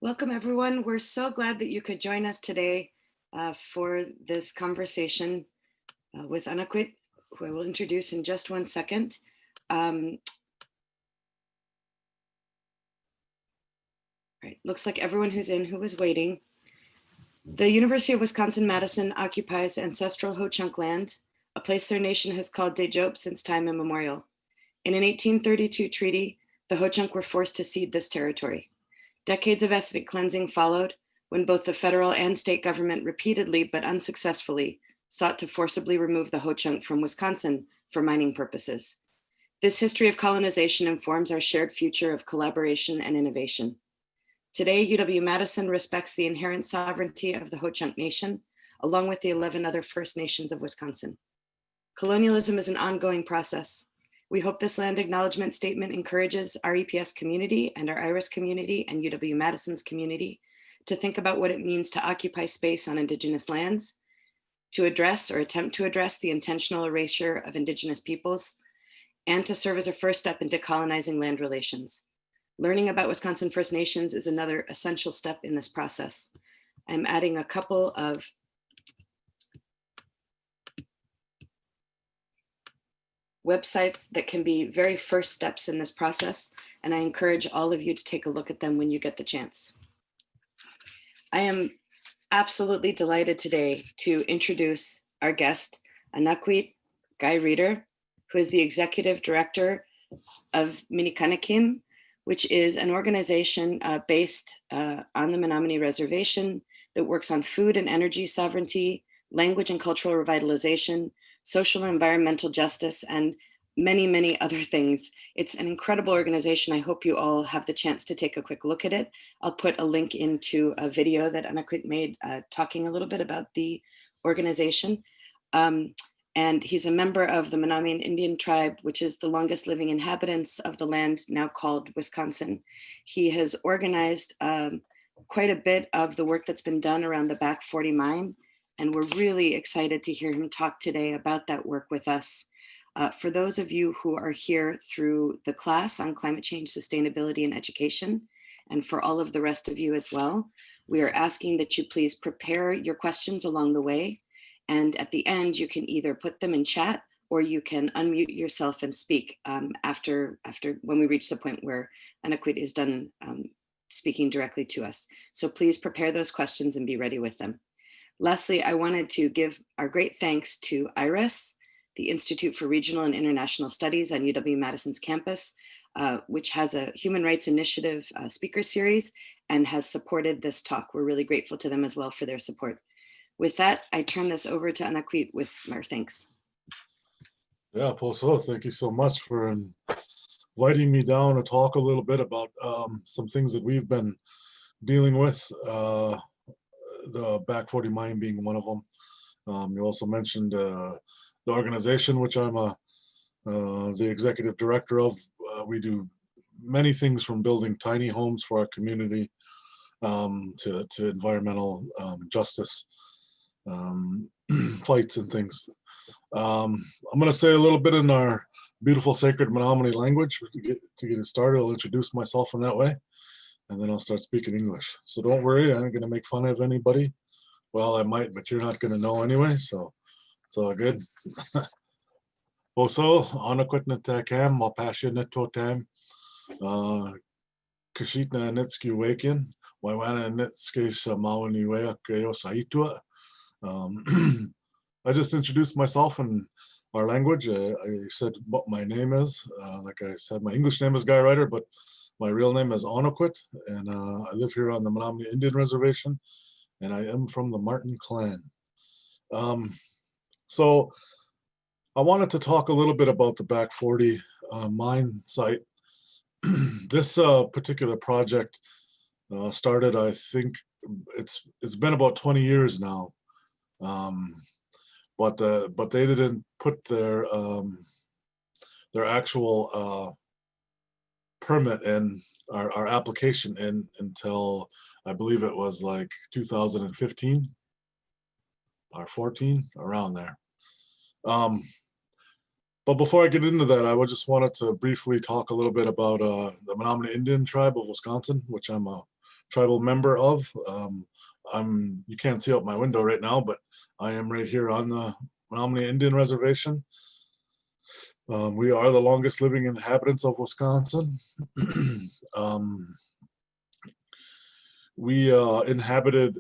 Welcome, everyone. We're so glad that you could join us today for this conversation with Anaquit, who I will introduce in just one second. Right, looks like everyone who's in who was waiting. The University of Wisconsin-Madison occupies ancestral Ho-Chunk land, a place their nation has called Dejope since time immemorial. In an 1832 treaty, the Ho-Chunk were forced to cede this territory. Decades of ethnic cleansing followed when both the federal and state government repeatedly but unsuccessfully sought to forcibly remove the Ho-Chunk from Wisconsin for mining purposes. This history of colonization informs our shared future of collaboration and innovation. Today, UW-Madison respects the inherent sovereignty of the Ho-Chunk Nation, along with the 11 other First Nations of Wisconsin. Colonialism is an ongoing process. We hope this land acknowledgement statement encourages our EPS community and our IRIS community and UW-Madison's community to think about what it means to occupy space on Indigenous lands, to address or attempt to address the intentional erasure of Indigenous peoples, and to serve as a first step into colonizing land relations. Learning about Wisconsin First Nations is another essential step in this process. I'm adding a couple of websites that can be very first steps in this process, and I encourage all of you to take a look at them when you get the chance. I am absolutely delighted today to introduce our guest, Anaquit Guy Reeder, who is the executive director of Menomonee, which is an organization based on the Menomonee Reservation that works on food and energy sovereignty, language and cultural revitalization, social and environmental justice, and many, many other things. It's an incredible organization. I hope you all have the chance to take a quick look at it. I'll put a link into a video that Anaquit made talking a little bit about the organization. And he's a member of the Menominee Indian tribe, which is the longest living inhabitants of the land now called Wisconsin. He has organized quite a bit of the work that's been done around the Back 40 mine. And we're really excited to hear him talk today about that work with us. For those of you who are here through the class on climate change, sustainability, and education, and for all of the rest of you as well, we are asking that you please prepare your questions along the way. And at the end, you can either put them in chat or you can unmute yourself and speak after when we reach the point where Anaquit is done speaking directly to us. So please prepare those questions and be ready with them. Lastly, I wanted to give our great thanks to IRIS, the Institute for Regional and International Studies on UW-Madison's campus, which has a Human Rights Initiative speaker series and has supported this talk. We're really grateful to them as well for their support. With that, I turn this over to Anaquit with our thanks. Yeah, Poso, thank you so much for inviting me down to talk a little bit about some things that we've been dealing with. The Back 40 mine being one of them. You also mentioned the organization, which I'm the executive director of. We do many things from building tiny homes for our community to environmental justice fights and things. I'm going to say a little bit in our beautiful sacred Menomonee language to get it started. I'll introduce myself in that way, and then I'll start speaking English. So don't worry, I'm going to make fun of anybody. Well, I might, but you're not going to know anyway, so it's all good. Also, Anaquit Natakam, Mapasha Netotam, Kashitna Nitski Wakin, Waiwana Nitski Samawaniwea Keo Saitua. I just introduced myself in our language. I said what my name is. Like I said, my English name is Guy Ryder, but my real name is Anaquit, and I live here on the Menominee Indian Reservation, and I am from the Martin clan. So I wanted to talk a little bit about the Back 40 mine site. This particular project started, I think, it's been about 20 years now. But they didn't put their actual permit in, our application in, until I believe it was like 2015 or 14, around there. But before I get into that, I just wanted to briefly talk a little bit about the Menominee Indian tribe of Wisconsin, which I'm a tribal member of. You can't see out my window right now, but I am right here on the Menominee Indian Reservation. We are the longest living inhabitants of Wisconsin. We inhabited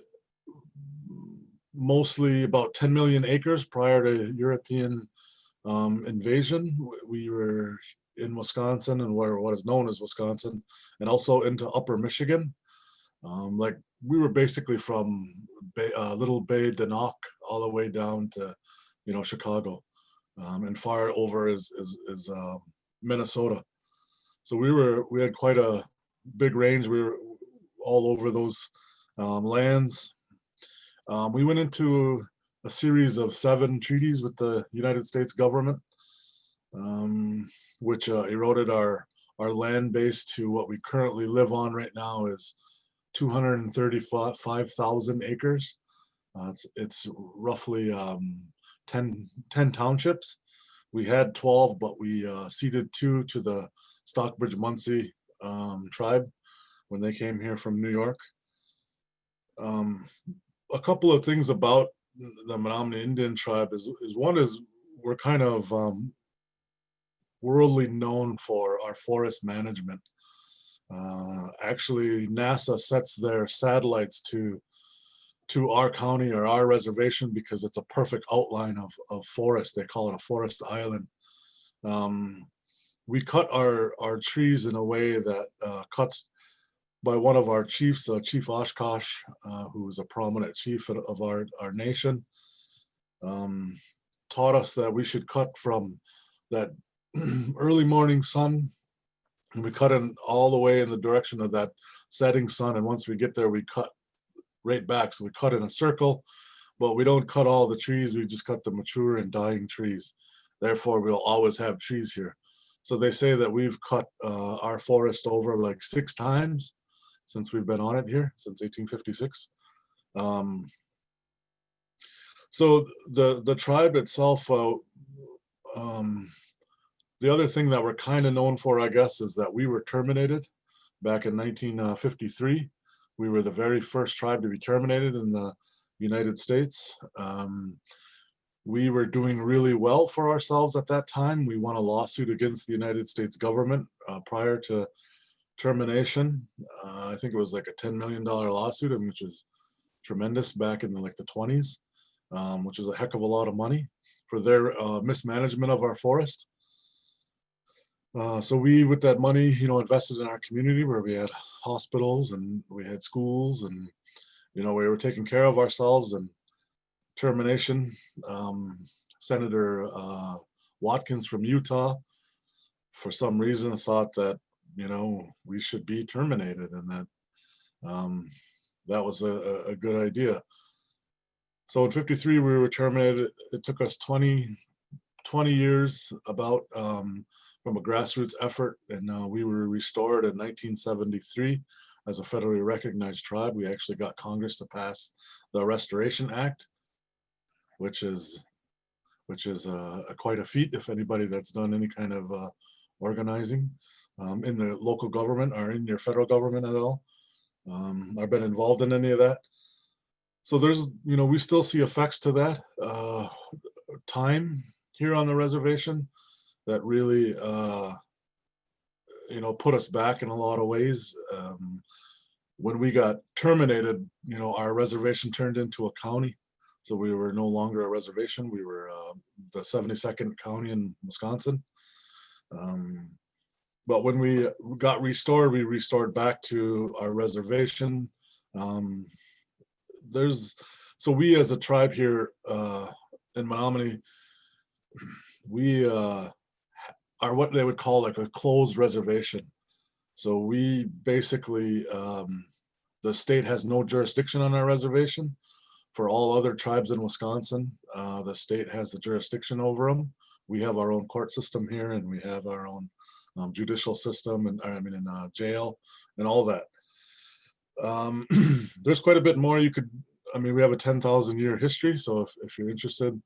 mostly about 10 million acres prior to European invasion. We were in Wisconsin and what is known as Wisconsin, and also into Upper Michigan. Like we were basically from Little Bay, Danock, all the way down to, Chicago, and far over is Minnesota. So we had quite a big range. We were all over those lands. We went into a series of 7 treaties with the United States government, which eroded our land base to what we currently live on right now is 235,000 acres. It's roughly 10 townships. We had 12, but we ceded 2 to the Stockbridge-Munsee tribe when they came here from New York. A couple of things about the Menominee Indian tribe is one is we're kind of worldly known for our forest management. Actually, NASA sets their satellites to our county or our reservation because it's a perfect outline of forest. They call it a forest island. We cut our trees in a way that cuts by one of our chiefs, Chief Oshkosh, who was a prominent chief of our nation, taught us that we should cut from that early morning sun, and we cut in all the way in the direction of that setting sun. And once we get there, we cut right back. So we cut in a circle, but we don't cut all the trees. We just cut the mature and dying trees. Therefore, we'll always have trees here. So they say that we've cut our forest over like 6 times since we've been on it here, since 1856. So the tribe itself, the other thing that we're kind of known for, I guess, is that we were terminated back in 1953. We were the very first tribe to be terminated in the United States. We were doing really well for ourselves at that time. We won a lawsuit against the United States government prior to termination. I think it was like a $10 million lawsuit, which was tremendous back in the 20s, which is a heck of a lot of money for their mismanagement of our forest. So we, with that money, invested in our community where we had hospitals and we had schools, and we were taking care of ourselves. And termination, Senator Watkins from Utah, for some reason, thought that we should be terminated, and that that was a good idea. So in 53 we were terminated. It took us 20 years about from a grassroots effort, and we were restored in 1973 as a federally recognized tribe. We actually got Congress to pass the Restoration Act, which is quite a feat if anybody that's done any kind of organizing in the local government or in your federal government at all. I've been involved in any of that. So there's, we still see effects to that time here on the reservation that really, put us back in a lot of ways. When we got terminated, our reservation turned into a county. So we were no longer a reservation. We were the 72nd county in Wisconsin. But when we got restored, we restored back to our reservation. So we as a tribe here in Menominee, we are what they would call like a closed reservation. So we basically, the state has no jurisdiction on our reservation. For all other tribes in Wisconsin, the state has the jurisdiction over them. We have our own court system here, and we have our own judicial system, and jail and all that. There's quite a bit more you could, we have a 10,000 year history. So if you're interested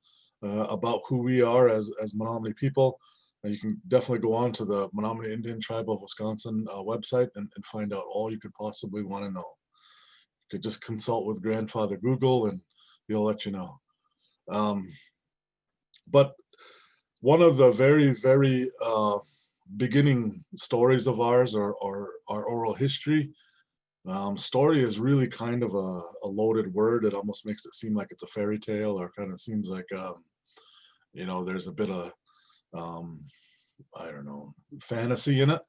about who we are as Menominee people, you can definitely go on to the Menominee Indian Tribe of Wisconsin website and find out all you could possibly want to know. could just consult with grandfather Google and he'll let you know. But one of the very beginning stories of ours, or our oral history, story is really kind of a loaded word. It almost makes it seem like it's a fairy tale, or kind of seems like, there's a bit of, I don't know, fantasy in it.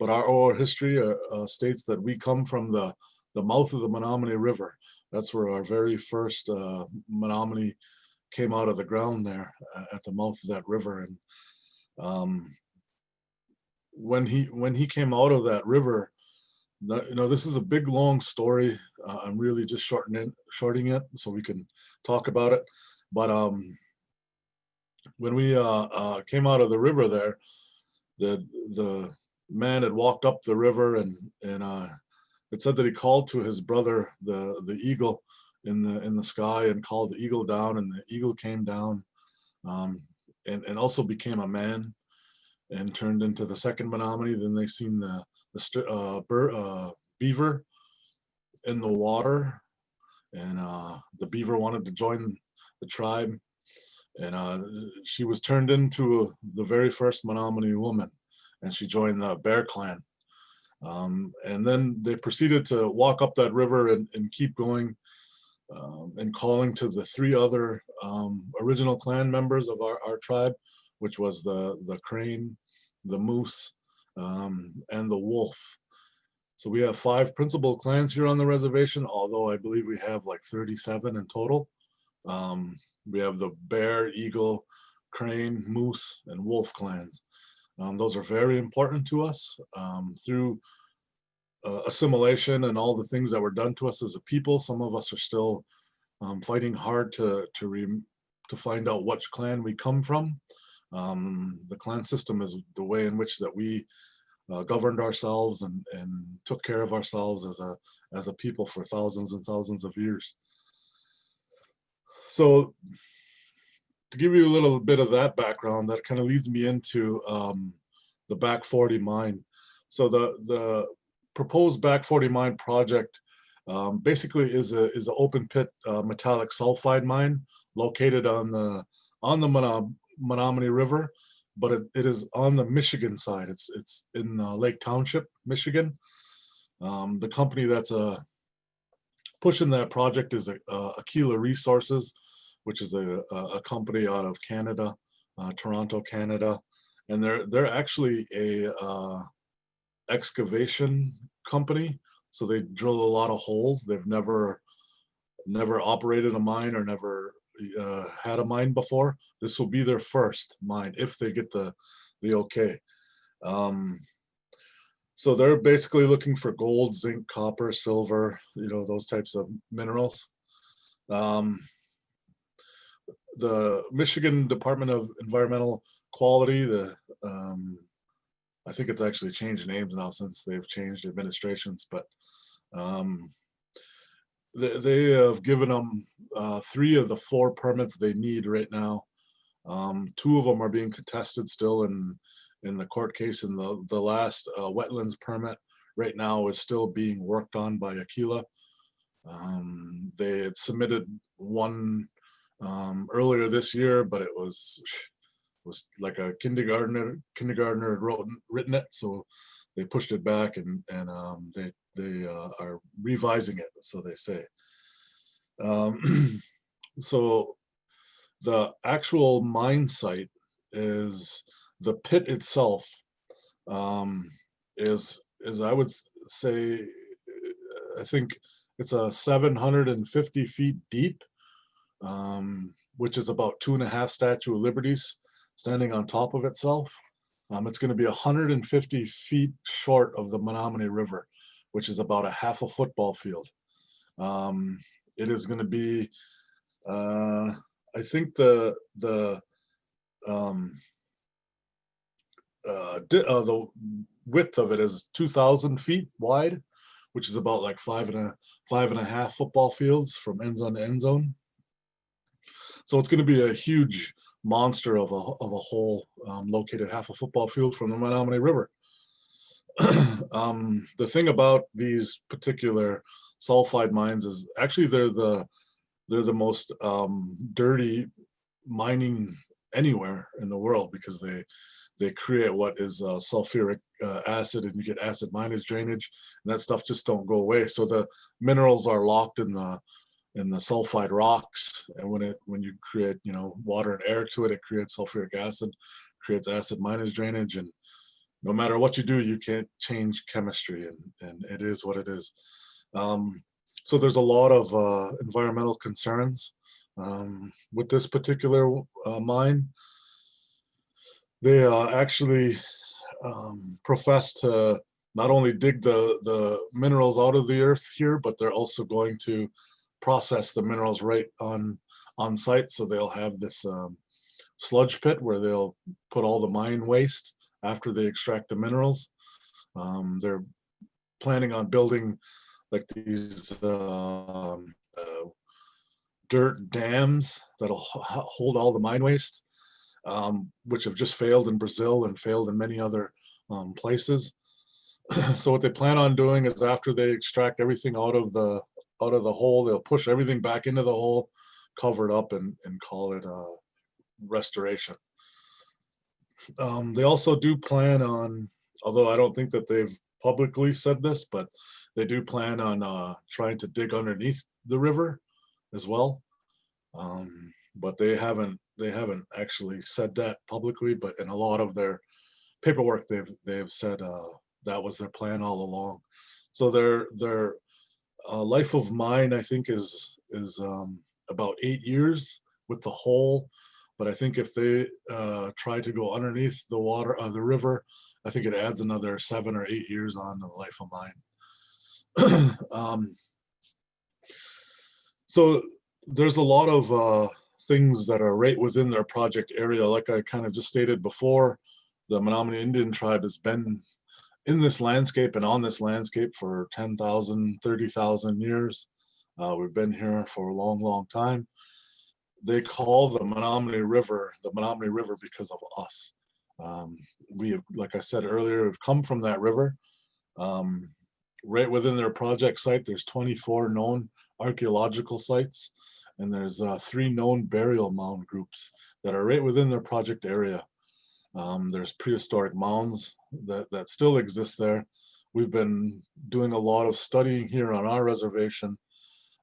But our oral history states that we come from the mouth of the Menomonee River. That's where our very first Menominee came out of the ground there, at the mouth of that river. And when he came out of that river, this is a big long story. I'm really just shorting it so we can talk about it. But when we came out of the river there, the man had walked up the river, and it said that he called to his brother, the eagle in the sky, and called the eagle down, and the eagle came down, and also became a man and turned into the second Menominee. Then they seen the beaver in the water, and the beaver wanted to join the tribe, and she was turned into the very first Menominee woman, and she joined the Bear Clan. And then they proceeded to walk up that river and keep going, and calling to the three other original clan members of our tribe, which was the crane, the moose, and the wolf. So we have 5 principal clans here on the reservation, although I believe we have like 37 in total. We have the bear, eagle, crane, moose, and wolf clans. Those are very important to us. Through assimilation and all the things that were done to us as a people, some of us are still fighting hard to find out which clan we come from. The clan system is the way in which that we governed ourselves and took care of ourselves as a people for thousands and thousands of years. So to give you a little bit of that background, that kind of leads me into the Back 40 mine. So the proposed Back 40 mine project basically is an open pit metallic sulfide mine located on the Menominee River, but it is on the Michigan side. It's in Lake Township, Michigan. The company that's pushing that project is Aquila Resources, which is a company out of Canada, Toronto, Canada, and they're actually a excavation company. So they drill a lot of holes. They've never operated a mine, or never had a mine before. This will be their first mine if they get the okay. So they're basically looking for gold, zinc, copper, silver, those types of minerals. The Michigan Department of Environmental Quality, I think it's actually changed names now since they've changed administrations, but they have given them 3 of the 4 permits they need right now. 2 of them are being contested still in the court case, and the last wetlands permit right now is still being worked on by Aquila. They had submitted one earlier this year, but it was like a kindergartner had written it, so they pushed it back, and they are revising it, so they say. So the actual mine site is the pit itself, is I would say, I think it's a 750 feet deep, which is about 2.5 Statue of Liberties standing on top of itself. It's going to be 150 feet short of the Menominee River, which is about a half a football field. It is going to be, I think the width of it is 2,000 feet wide, which is about like five and a half football fields from end zone to end zone. So it's going to be a huge monster of a hole, located half a football field from the Menominee River. The thing about these particular sulfide mines is actually they're the most dirty mining anywhere in the world, because they create what is sulfuric acid, and you get acid minus drainage, and that stuff just don't go away. So the minerals are locked in the sulfide rocks, and when you create, you know, water and air to it, it creates sulfuric acid, creates acid minus drainage, and no matter what you do, you can't change chemistry, and it is what it is. Um, so there's a lot of environmental concerns with this particular mine. They actually profess to not only dig the minerals out of the earth here, but they're also going to process the minerals right on site. So they'll have this sludge pit where they'll put all the mine waste after they extract the minerals. They're planning on building like these dirt dams that'll hold all the mine waste, which have just failed in Brazil and failed in many other places. So what they plan on doing is, after they extract everything out of the hole, they'll push everything back into the hole, cover it up, and call it restoration. They also do plan on, although I don't think that they've publicly said this, but they do plan on trying to dig underneath the river as well. But they haven't actually said that publicly, but in a lot of their paperwork, they've said that was their plan all along. So their life of mine, I think, is about 8 years with the hole. But I think if they try to go underneath the water, the river, I think it adds another 7 or 8 years on to the life of mine. So there's a lot of things that are right within their project area. Like I kind of just stated before, the Menominee Indian tribe has been in this landscape and on this landscape for 10,000, 30,000 years. We've been here for a long, long time. They call the Menominee River because of us. We have, like I said earlier, have come from that river. Right within their project site, there's 24 known archaeological sites, and there's 3 known burial mound groups that are right within their project area. There's prehistoric mounds that still exist there. We've been doing a lot of studying here on our reservation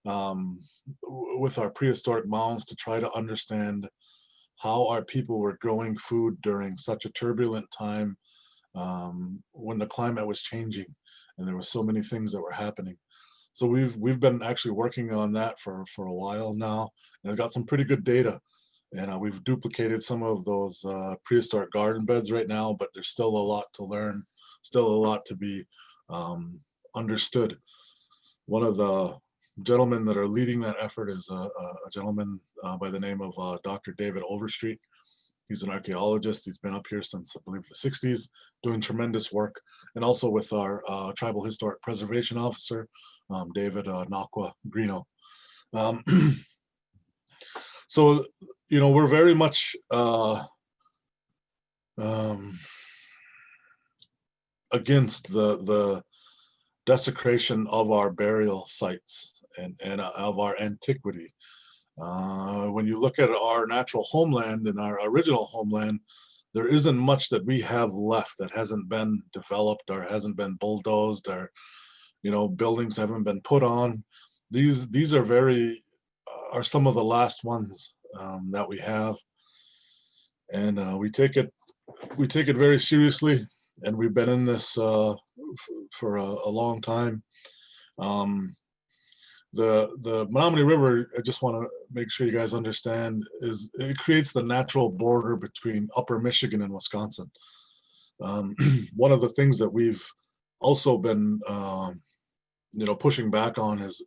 with our prehistoric mounds to try to understand how our people were growing food during such a turbulent time, when the climate was changing and there were so many things that were happening. So we've been actually working on that for a while now, and I've got some pretty good data. And we've duplicated some of those prehistoric garden beds right now, but there's still a lot to learn, still a lot to be understood. One of the gentlemen that are leading that effort is a gentleman by the name of Dr. David Overstreet. He's an archaeologist. He's been up here since, I believe, the 60s, doing tremendous work. And also with our Tribal Historic Preservation Officer, David Nakwa Greeno. So, you know, we're very much against the desecration of our burial sites and of our antiquity. When you look at our natural homeland and our original homeland, there isn't much that we have left that hasn't been developed or hasn't been bulldozed, or, you know, buildings haven't been put on. These are some of the last ones that we have, and we take it very seriously, and we've been in this for a long time. The Menominee River, I just want to make sure you guys understand, it creates the natural border between Upper Michigan and Wisconsin. One of the things that we've also been pushing back on is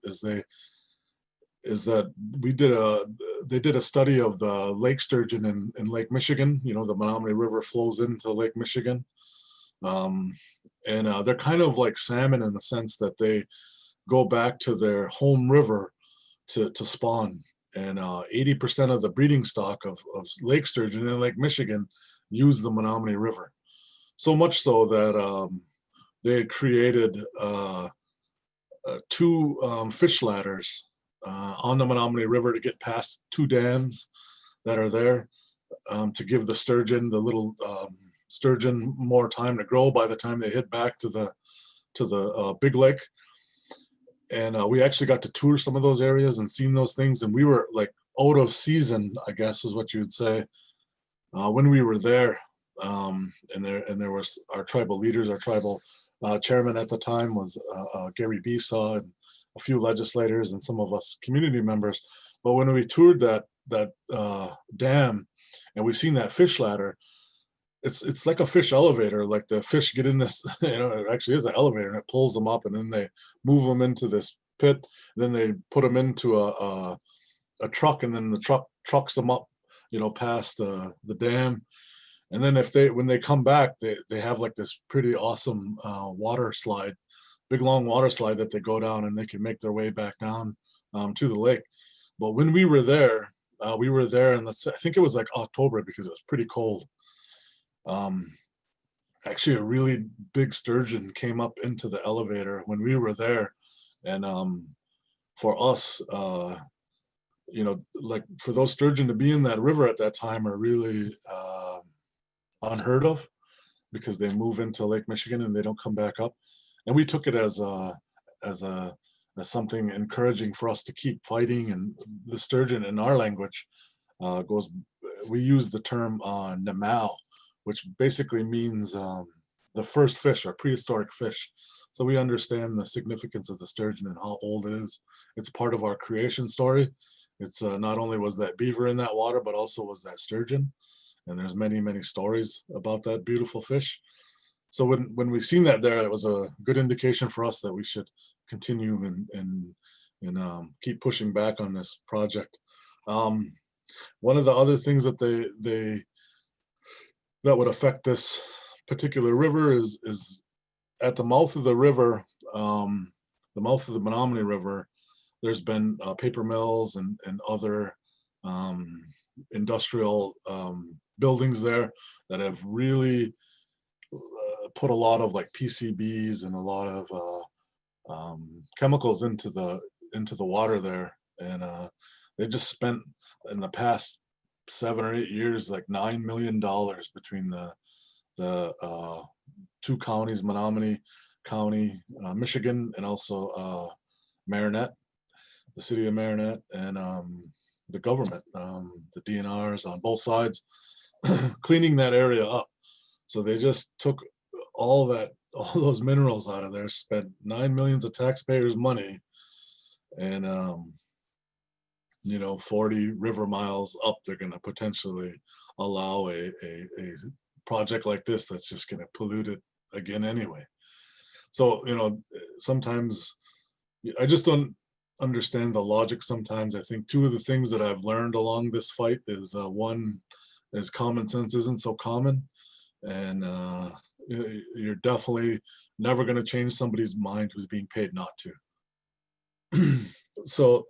that they did a study of the lake sturgeon in Lake Michigan. You know, the Menominee River flows into Lake Michigan, and they're kind of like salmon in the sense that they go back to their home river to spawn. And 80% of the breeding stock of lake sturgeon in Lake Michigan use the Menominee River. So much so that they had created two fish ladders on the Menominee River to get past two dams that are there, to give the sturgeon, the little sturgeon, more time to grow by the time they hit back to the big lake. And we actually got to tour some of those areas and seen those things. And we were like out of season, I guess is what you would say, when we were there. And there was our tribal leaders, our tribal chairman at the time was Gary Besaw, and a few legislators and some of us community members. But when we toured that dam and we've seen that fish ladder, it's like a fish elevator. Like the fish get in this, it actually is an elevator, and it pulls them up, and then they move them into this pit. Then they put them into a truck, and then the truck trucks them up, past the dam. And then when they come back, they have like this pretty awesome water slide, big long water slide that they go down, and they can make their way back down to the lake. But when we were there, and I think it was like October, because it was pretty cold. Actually, a really big sturgeon came up into the elevator when we were there, and for us, like for those sturgeon to be in that river at that time are really unheard of, because they move into Lake Michigan and they don't come back up. And we took it as something encouraging for us to keep fighting. And the sturgeon in our language we use the term namao, which basically means the first fish or prehistoric fish. So we understand the significance of the sturgeon and how old it is. It's part of our creation story. It's not only was that beaver in that water, but also was that sturgeon. And there's many, many stories about that beautiful fish. So when we've seen that there, it was a good indication for us that we should continue and keep pushing back on this project. One of the other things that that would affect this particular river is at the mouth of the river, the mouth of the Menominee River. There's been paper mills and other industrial buildings there that have really put a lot of like PCBs and a lot of chemicals into the water there. And they just spent in the past 7 or 8 years like $9 million between the two counties, Menominee County, Michigan, and also Marinette, the city of Marinette, and the government, the DNRs on both sides, cleaning that area up. So they just took all those minerals out of there, spent 9 million of taxpayers' money, and 40 river miles up, they're going to potentially allow a project like this that's just going to pollute it again anyway. So sometimes I just don't understand the logic. Sometimes I think two of the things that I've learned along this fight is one is common sense isn't so common, and you're definitely never going to change somebody's mind who's being paid not to. So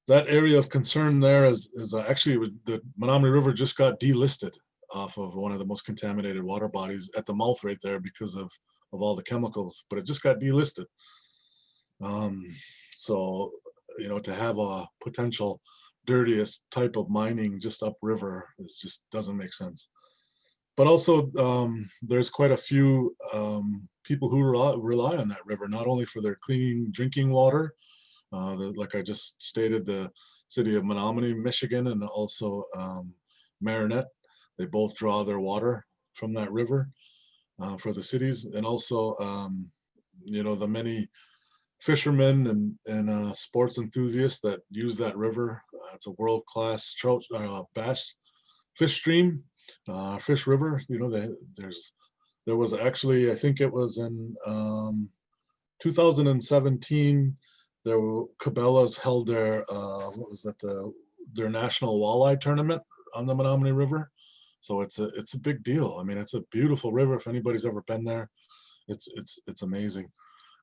that area of concern there is actually the Menominee River just got delisted off of one of the most contaminated water bodies at the mouth right there because of all the chemicals, but it just got delisted. So to have a potential dirtiest type of mining just upriver just doesn't make sense. But also there's quite a few people who rely on that river, not only for their clean drinking water, like I just stated, the city of Menominee, Michigan, and also Marinette. They both draw their water from that river for the cities, and also the many fishermen and sports enthusiasts that use that river. It's a world-class trout, bass fish stream, fish river. There was actually, I think it was in 2017. Cabela's held their their national walleye tournament on the Menominee River. So it's a big deal. I mean, it's a beautiful river. If anybody's ever been there, it's amazing.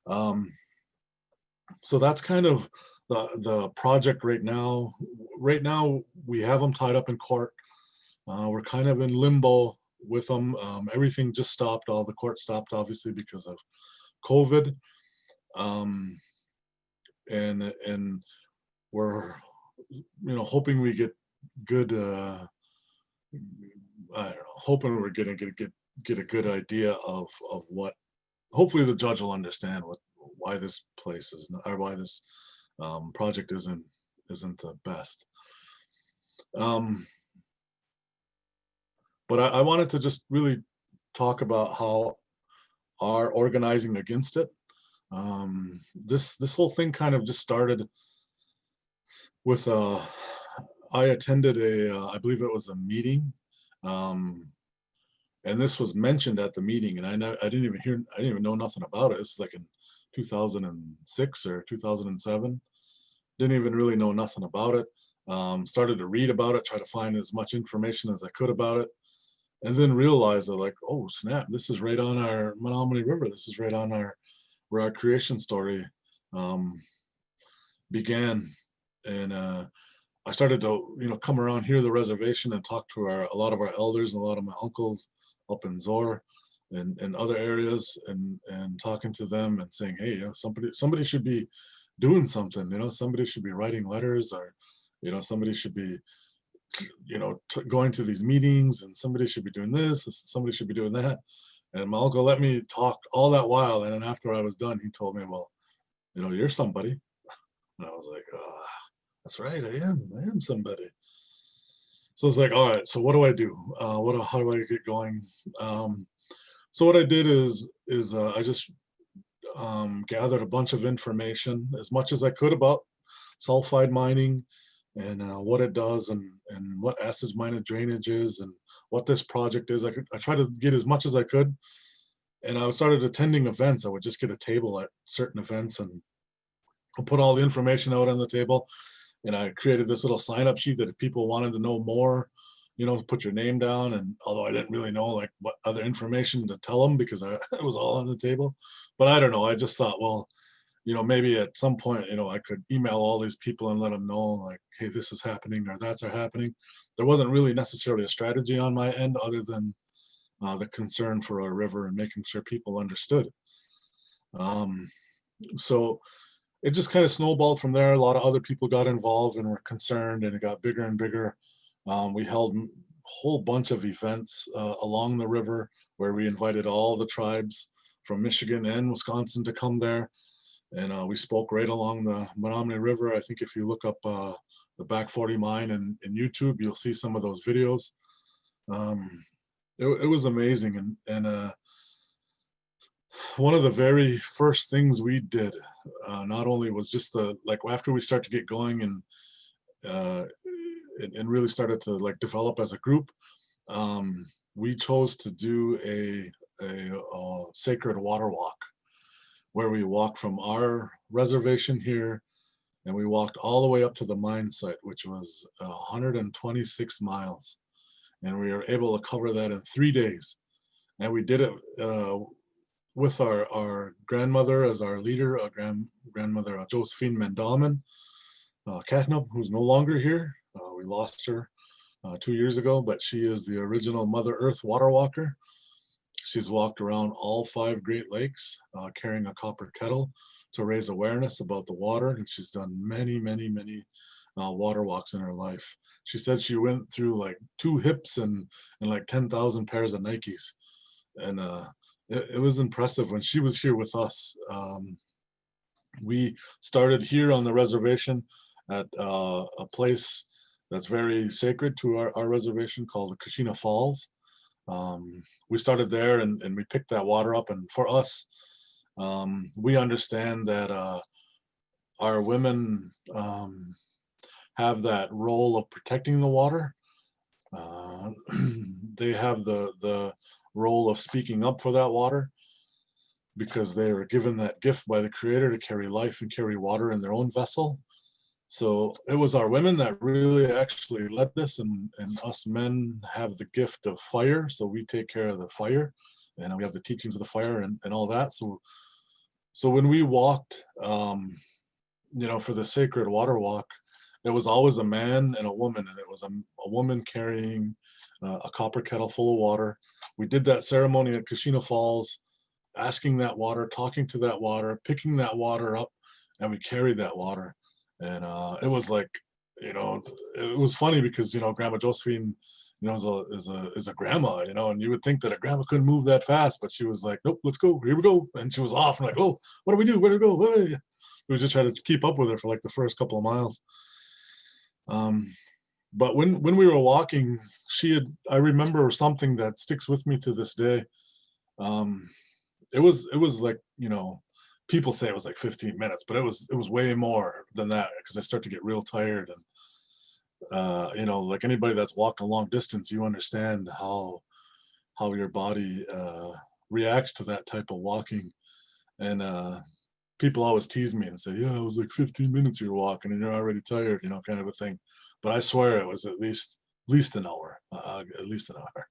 So that's kind of the project right now. Right now we have them tied up in court. We're kind of in limbo with them. Everything just stopped. All the court stopped, obviously, because of COVID. Um, and we're, hoping we get good. I don't know. Hoping we're gonna get a good idea of what. Hopefully, the judge will understand why this place is not, or why this project isn't the best. Um, but I wanted to just really talk about how our organizing against it. This whole thing kind of just started with I attended I believe it was a meeting, um, and this was mentioned at the meeting, and I didn't even hear, I didn't even know nothing about it. This is like in 2006 or 2007. Didn't even really know nothing about it. Started to read about it, try to find as much information as I could about it, and then realized that, like, oh snap, this is right on our Menomonee River. This is right on where our creation story um, began. And I started to, come around here, the reservation, and talk to a lot of our elders and a lot of my uncles up in Zor and other areas, and talking to them and saying, hey, somebody should be doing something. Somebody should be writing letters, or somebody should be going to these meetings, and somebody should be doing this, somebody should be doing that. And my uncle let me talk all that while, and then after I was done, he told me, well, you're somebody. And I was like, oh, that's right, I am somebody. So it's like, all right, so what do I do? How do I get going? So what I did is I just gathered a bunch of information, as much as I could, about sulfide mining, and what it does, and what acid mined drainage is, and what this project is. I tried to get as much as I could, and I started attending events. I would just get a table at certain events and put all the information out on the table. And I created this little sign up sheet that if people wanted to know more, put your name down. And although I didn't really know like what other information to tell them, because it was all on the table, but I don't know. I just thought, well, maybe at some point, I could email all these people and let them know, like, hey, this is happening or that's happening. There wasn't really necessarily a strategy on my end, other than the concern for our river and making sure people understood. Um, so it just kind of snowballed from there. A lot of other people got involved and were concerned, and it got bigger and bigger. We held a whole bunch of events along the river, where we invited all the tribes from Michigan and Wisconsin to come there. And we spoke right along the Menominee River. I think if you look up the Back 40 Mine in YouTube, you'll see some of those videos. It was amazing. And one of the very first things we did, not only was just like after we start to get going uh, and really started to like develop as a group, we chose to do a sacred water walk, where we walked from our reservation here, and we walked all the way up to the mine site, which was 126 miles. And we were able to cover that in 3 days. And we did it with our grandmother as our leader, grandmother Josephine Mendalman Catnip, who's no longer here. We lost her 2 years ago, but she is the original Mother Earth water walker. She's walked around all 5 Great Lakes carrying a copper kettle to raise awareness about the water, and she's done many, many, many water walks in her life. She said she went through like 2 hips and like 10,000 pairs of Nikes, and it was impressive when she was here with us. We started here on the reservation at a place that's very sacred to our reservation, called the Kashina Falls. We started there, and we picked that water up. And for us, we understand that our women have that role of protecting the water. They have the role of speaking up for that water, because they were given that gift by the Creator to carry life and carry water in their own vessel. So it was our women that really actually led this, and us men have the gift of fire, so we take care of the fire, and we have the teachings of the fire and all that. So when we walked, for the sacred water walk, there was always a man and a woman, and it was a woman carrying a copper kettle full of water. We did that ceremony at Kashina Falls, asking that water, talking to that water, picking that water up, and we carried that water. And it was like, it was funny because Grandma Josephine, is a grandma, and you would think that a grandma couldn't move that fast, but she was like, nope, let's go, here we go, and she was off. I'm like, oh, what do we do? Where do we go? We were just trying to keep up with her for like the first couple of miles. But when we were walking, I remember something that sticks with me to this day. Um, it was like, people say it was like 15 minutes, but it was way more than that because I start to get real tired. And like anybody that's walked a long distance, you understand how your body reacts to that type of walking. And people always tease me and say, yeah, it was like 15 minutes you're walking and you're already tired, kind of a thing. But I swear it was at least an hour, at least an hour.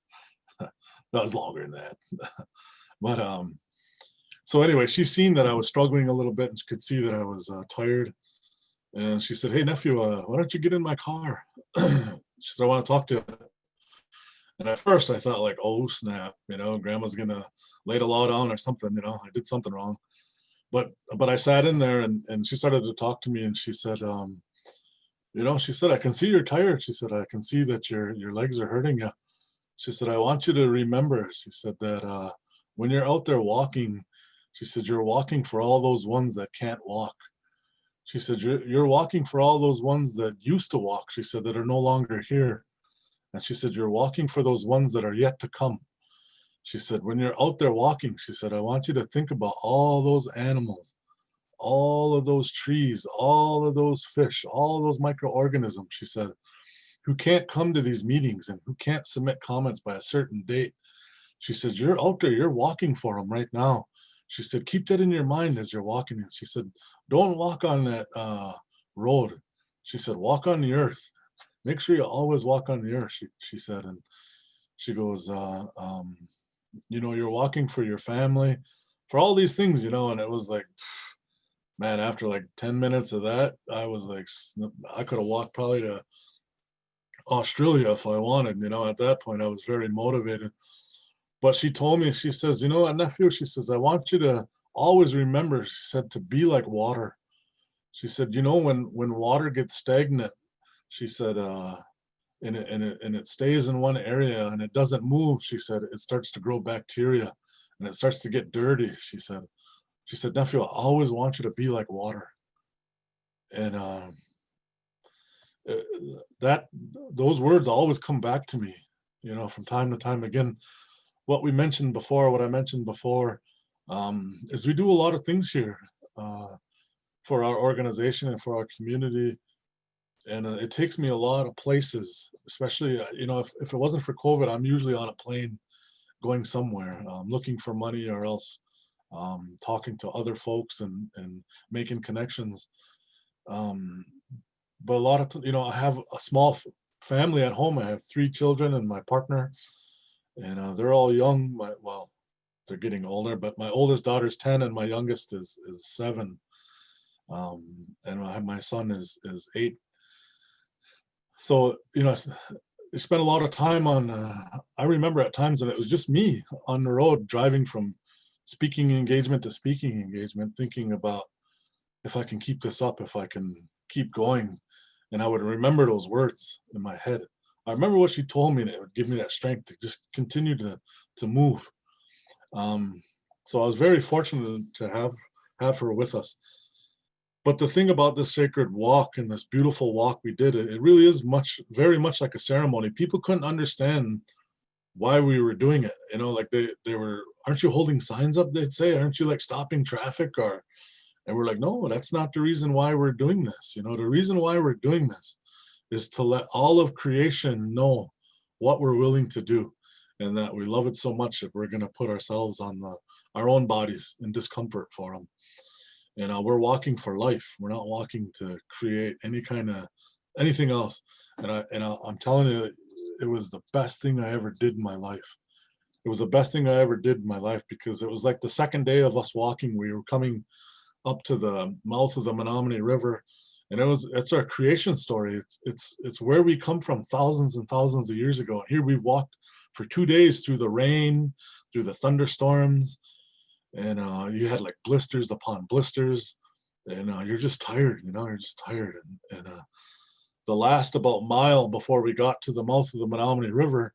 That was longer than that. But so anyway, she seen that I was struggling a little bit and she could see that I was tired. And she said, hey, nephew, why don't you get in my car? She said, I want to talk to you. And at first I thought like, oh, snap, grandma's going to lay the law down or something, I did something wrong. But I sat in there and she started to talk to me and she said, she said, I can see you're tired. She said, I can see that your legs are hurting you. She said, I want you to remember, she said, that when you're out there walking, she said, you're walking for all those ones that can't walk. She said, you're walking for all those ones that used to walk. She said, that are no longer here. And she said, you're walking for those ones that are yet to come. She said, when you're out there walking, she said, I want you to think about all those animals, all of those trees, all of those fish, all those microorganisms, she said, who can't come to these meetings and who can't submit comments by a certain date. She said, you're out there, you're walking for them right now. She said, keep that in your mind as you're walking. And she said, don't walk on that road. She said, walk on the earth. Make sure you always walk on the earth, she said. And she goes, you're walking for your family, for all these things, and it was like, man, after like 10 minutes of that, I was like, I could have walked probably to Australia if I wanted, at that point I was very motivated. But she told me, she says, nephew, she says, I want you to always remember, she said, to be like water. She said, when water gets stagnant, she said, and it stays in one area and it doesn't move, she said, it starts to grow bacteria and it starts to get dirty, she said. She said, nephew, I always want you to be like water. And those words always come back to me, from time to time. Again, what I mentioned before, is we do a lot of things here for our organization and for our community. And it takes me a lot of places, especially, if it wasn't for COVID, I'm usually on a plane going somewhere, looking for money or else talking to other folks and making connections. But a lot of, I have a small family at home. I have 3 children and my partner, and they're all young. Well, they're getting older, but my oldest daughter's 10 and my youngest is 7. And my son is 8. So, I spent a lot of time on, I remember at times when it was just me on the road driving from speaking engagement to speaking engagement, thinking about if I can keep this up, if I can keep going. And I would remember those words in my head. I remember what she told me, and it would give me that strength to just continue to move. So I was very fortunate to have her with us. But the thing about this sacred walk and this beautiful walk we did, it really is very much like a ceremony. People couldn't understand why we were doing it. Like they were, aren't you holding signs up? They'd say, aren't you like stopping traffic? And we're like, no, that's not the reason why we're doing this. The reason why we're doing this is to let all of creation know what we're willing to do, and that we love it so much that we're going to put ourselves on our own bodies in discomfort for them. And we're walking for life. We're not walking to create anything else. And I'm telling you, it was the best thing I ever did in my life. It was the best thing I ever did in my life, because it was like the second day of us walking. We were coming up to the mouth of the Menomonee River, And it's our creation story. It's where we come from thousands and thousands of years ago. Here we walked for 2 days through the rain, through the thunderstorms, and you had like blisters upon blisters, and you're just tired, you're just tired. And the last about mile before we got to the mouth of the Menominee River,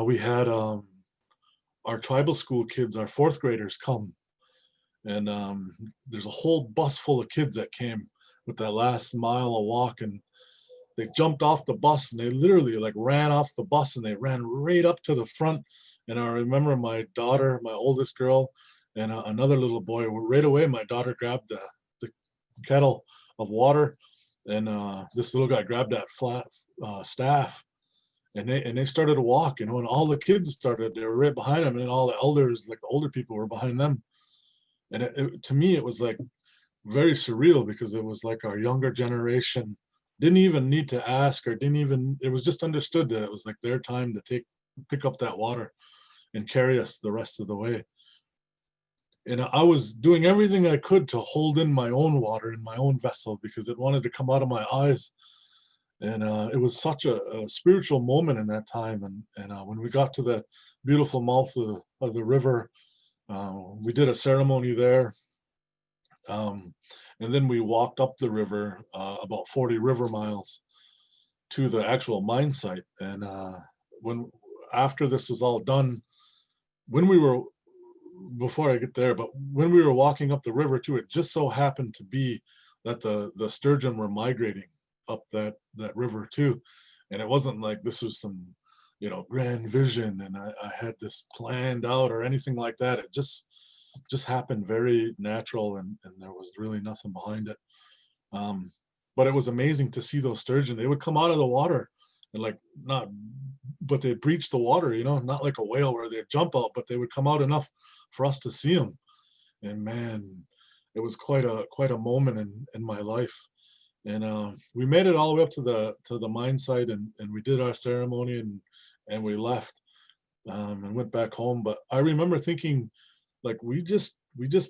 we had our tribal school kids, our fourth graders, come, and there's a whole bus full of kids that came with that last mile of walk, and they jumped off the bus and they literally like ran off the bus and they ran right up to the front. And I remember my daughter, my oldest girl, and another little boy, right away my daughter grabbed the kettle of water, and this little guy grabbed that flat staff, and they started to walk, and all the kids started, they were right behind them, and all the elders, like the older people, were behind them. And to me it was like very surreal, because it was like our younger generation didn't even need to ask, or didn't even, it was just understood that it was like their time to pick up that water and carry us the rest of the way. And I was doing everything I could to hold in my own water in my own vessel, because it wanted to come out of my eyes. And it was such a spiritual moment in that time. And when we got to the beautiful mouth of the river, we did a ceremony there. And then we walked up the river about 40 river miles to the actual mine site. And when after this was all done, when we were, before I get there, but when we were walking up the river too, it just so happened to be that the sturgeon were migrating up that river too. And it wasn't like this was some, grand vision and I had this planned out or anything like that. It just happened very natural, and there was really nothing behind it. But it was amazing to see those sturgeon. They would come out of the water and like not, but they'd breach the water, not like a whale where they'd jump out, but they would come out enough for us to see them. And man, it was quite a moment in my life. And we made it all the way up to the mine site, and we did our ceremony, and we left, and went back home. But I remember thinking, like, we just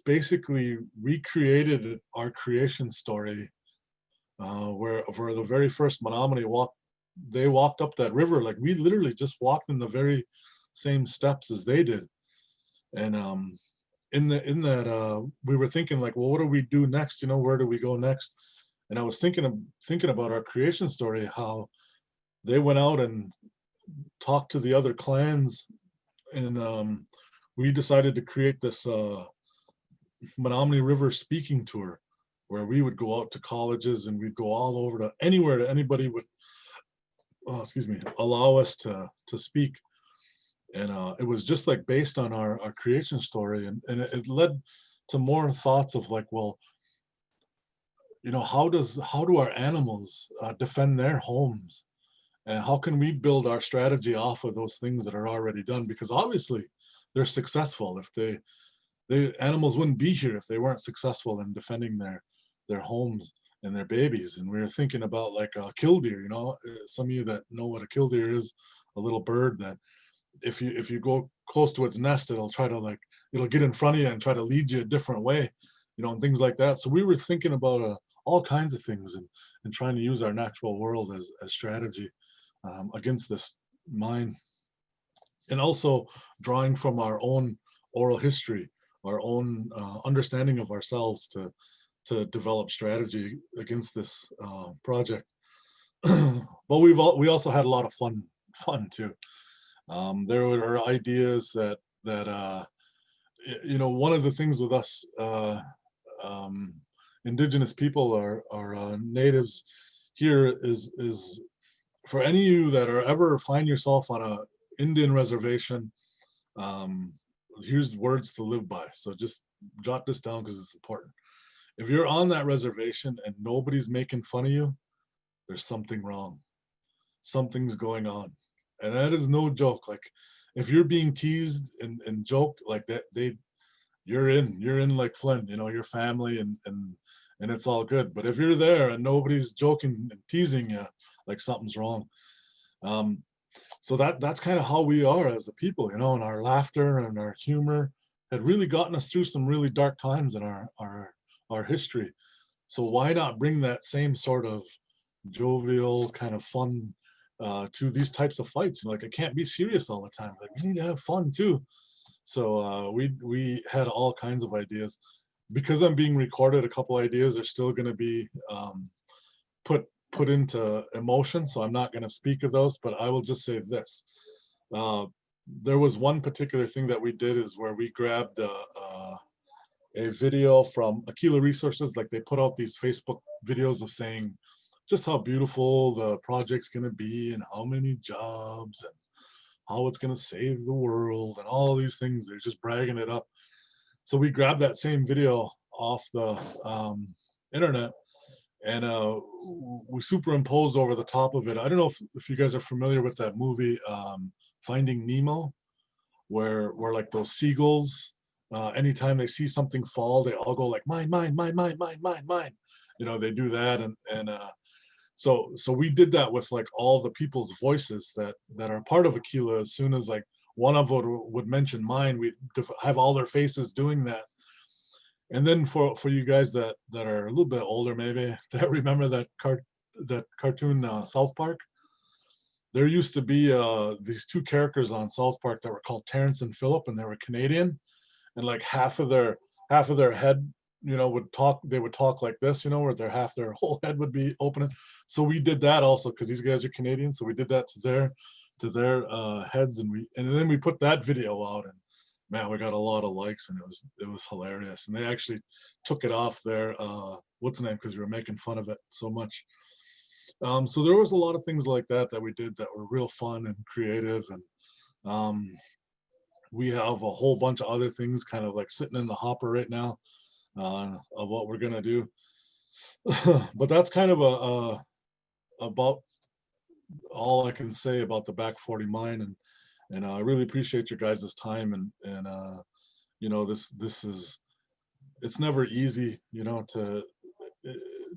basically recreated our creation story, where for the very first Menomonee they walked up that river, like we literally just walked in the very same steps as they did. And in that we were thinking like, well, what do we do next? Where do we go next? And I was thinking about our creation story, how they went out and talked to the other clans, and we decided to create this Menominee River speaking tour, where we would go out to colleges and we'd go all over to anywhere that anybody would, allow us to speak. And it was just like based on our creation story, and it led to more thoughts of like, well, how do our animals defend their homes, and how can we build our strategy off of those things that are already done? Because obviously they're successful. If the animals wouldn't be here if they weren't successful in defending their homes and their babies. And we were thinking about like a killdeer. Some of you that know what a killdeer is, a little bird that if you go close to its nest, it'll get in front of you and try to lead you a different way, and things like that. So we were thinking about all kinds of things, and trying to use our natural world as strategy against this mine, and also drawing from our own oral history, our own understanding of ourselves to develop strategy against this project. But we also had a lot of fun too. There were ideas that one of the things with us indigenous people, our natives here, is for any of you that are ever find yourself on a Indian reservation, here's words to live by. So just jot this down because it's important. If you're on that reservation and nobody's making fun of you, there's something wrong. Something's going on. And that is no joke. Like if you're being teased and joked like that, you're in like Flint, your family, and it's all good. But if you're there and nobody's joking and teasing you, like something's wrong. So that's kind of how we are as a people, and our laughter and our humor had really gotten us through some really dark times in our history. So why not bring that same sort of jovial kind of fun to these types of fights? Like, it can't be serious all the time. Like, we need to have fun too. So we had all kinds of ideas. Because I'm being recorded, a couple ideas are still going to be put put into emotion. So I'm not going to speak of those, but I will just say this. Uh, there was one particular thing that we did is where we grabbed a video from Aquila Resources. Like, they put out these Facebook videos of saying just how beautiful the project's going to be and how many jobs and how it's going to save the world and all these things. They're just bragging it up. So we grabbed that same video off the internet, and we superimposed over the top of it. I don't know if you guys are familiar with that movie, Finding Nemo, where like those seagulls, anytime they see something fall, they all go like mine, mine, mine, mine, mine, mine, mine. They do that, and so we did that with like all the people's voices that are part of Aquila. As soon as like one of them would mention mine, we'd have all their faces doing that. And then for you guys that are a little bit older, maybe that remember that cartoon South Park, there used to be these two characters on South Park that were called Terrence and Phillip, and they were Canadian, and like half of their head, they would talk like this, where their whole head would be opening. So we did that also because these guys are Canadian, so we did that to their heads, and then we put that video out, and man, we got a lot of likes, and it was hilarious. And they actually took it off their what's the name, because we were making fun of it so much. So there was a lot of things like that we did that were real fun and creative, and um, we have a whole bunch of other things kind of like sitting in the hopper right now of what we're gonna do. But that's kind of about all I can say about the Back 40 mine, and I really appreciate your guys' time, and this is, it's never easy, uh,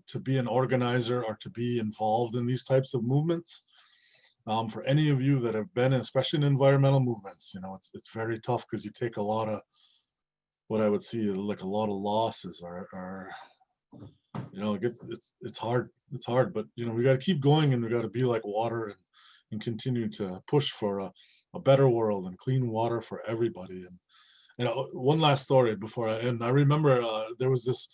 to be an organizer or to be involved in these types of movements. For any of you that have been, especially in environmental movements, it's very tough because you take a lot of what I would see like a lot of losses, or it's hard. It's hard, but we got to keep going, and we got to be like water, and continue to push for a better world and clean water for everybody. And one last story before I end. I remember there was this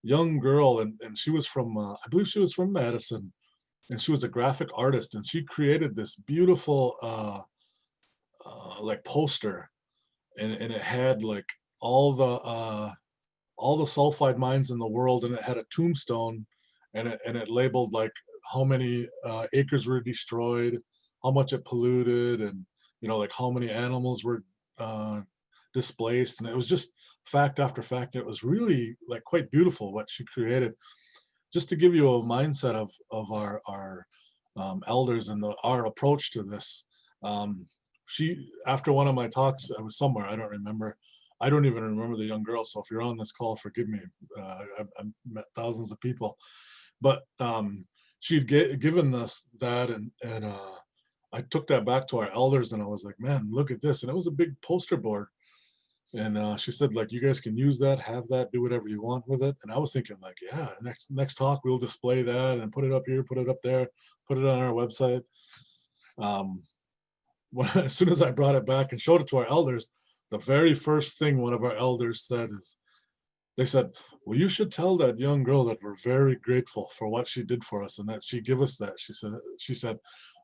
young girl, and she was from I believe she was from Madison, and she was a graphic artist, and she created this beautiful like poster, and it had like all the uh all the sulfide mines in the world, and it had a tombstone, and it labeled like how many acres were destroyed, how much it polluted, and like how many animals were uh, displaced. And it was just fact after fact. It was really like quite beautiful what she created, just to give you a mindset of our elders and our approach to this. She, after one of my talks, I was somewhere, I don't remember. I don't even remember the young girl. So if you're on this call, forgive me. I've met thousands of people, but she'd given us that, and I took that back to our elders, and I was like, man, look at this. And it was a big poster board. And she said, like, you guys can use that, have that, do whatever you want with it. And I was thinking, like, yeah, next talk we'll display that and put it up here, put it up there, put it on our website. Um, as soon as I brought it back and showed it to our elders, the very first thing one of our elders said is, they said, well, you should tell that young girl that we're very grateful for what she did for us and that she give us that. She said,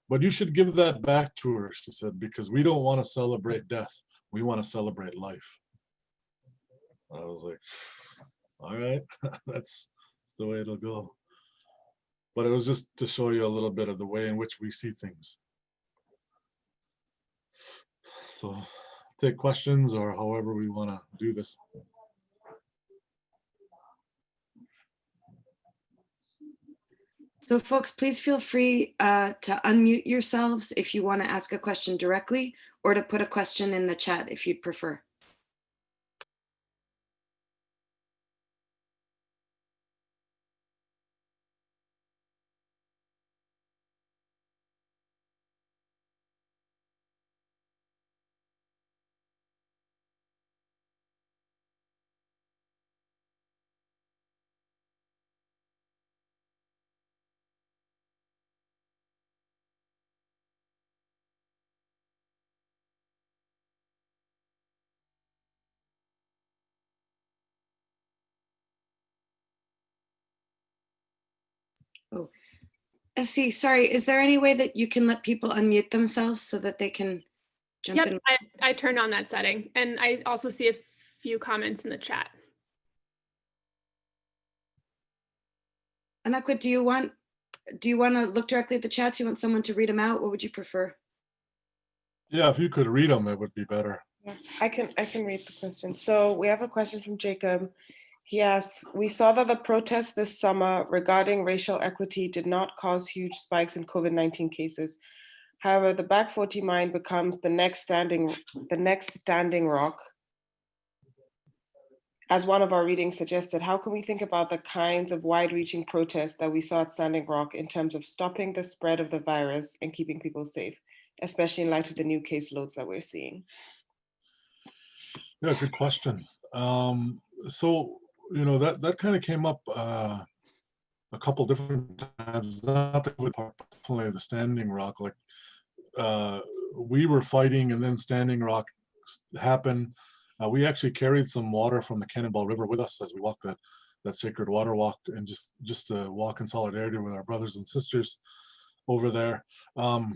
but you should give that back to her, she said, because we don't want to celebrate death. We want to celebrate life. I was like, all right, that's the way it'll go. But it was just to show you a little bit of the way in which we see things. So take questions or however we want to do this. So folks, please feel free to unmute yourselves if you want to ask a question directly, or to put a question in the chat if you'd prefer. Oh, see, sorry, is there any way that you can let people unmute themselves so that they can jump Yep, in? I turned on that setting, and I also see a few comments in the chat. Anakwa, do you want to look directly at the chats? You want someone to read them out? What would you prefer? Yeah, if you could read them, it would be better. Yeah, I can read the question. So we have a question from Jacob. He asks, we saw that the protests this summer regarding racial equity did not cause huge spikes in COVID-19 cases. However, the Back 40 mine becomes the next standing rock. As one of our readings suggested, how can we think about the kinds of wide-reaching protests that we saw at Standing Rock in terms of stopping the spread of the virus and keeping people safe, especially in light of the new caseloads that we're seeing? Yeah, good question. So, you know, that kind of came up a couple different times. Not the COVID part, but definitely the Standing Rock. Like we were fighting, and then Standing Rock happened. We actually carried some water from the Cannonball River with us as we walked that sacred water walk, and just to walk in solidarity with our brothers and sisters over there. So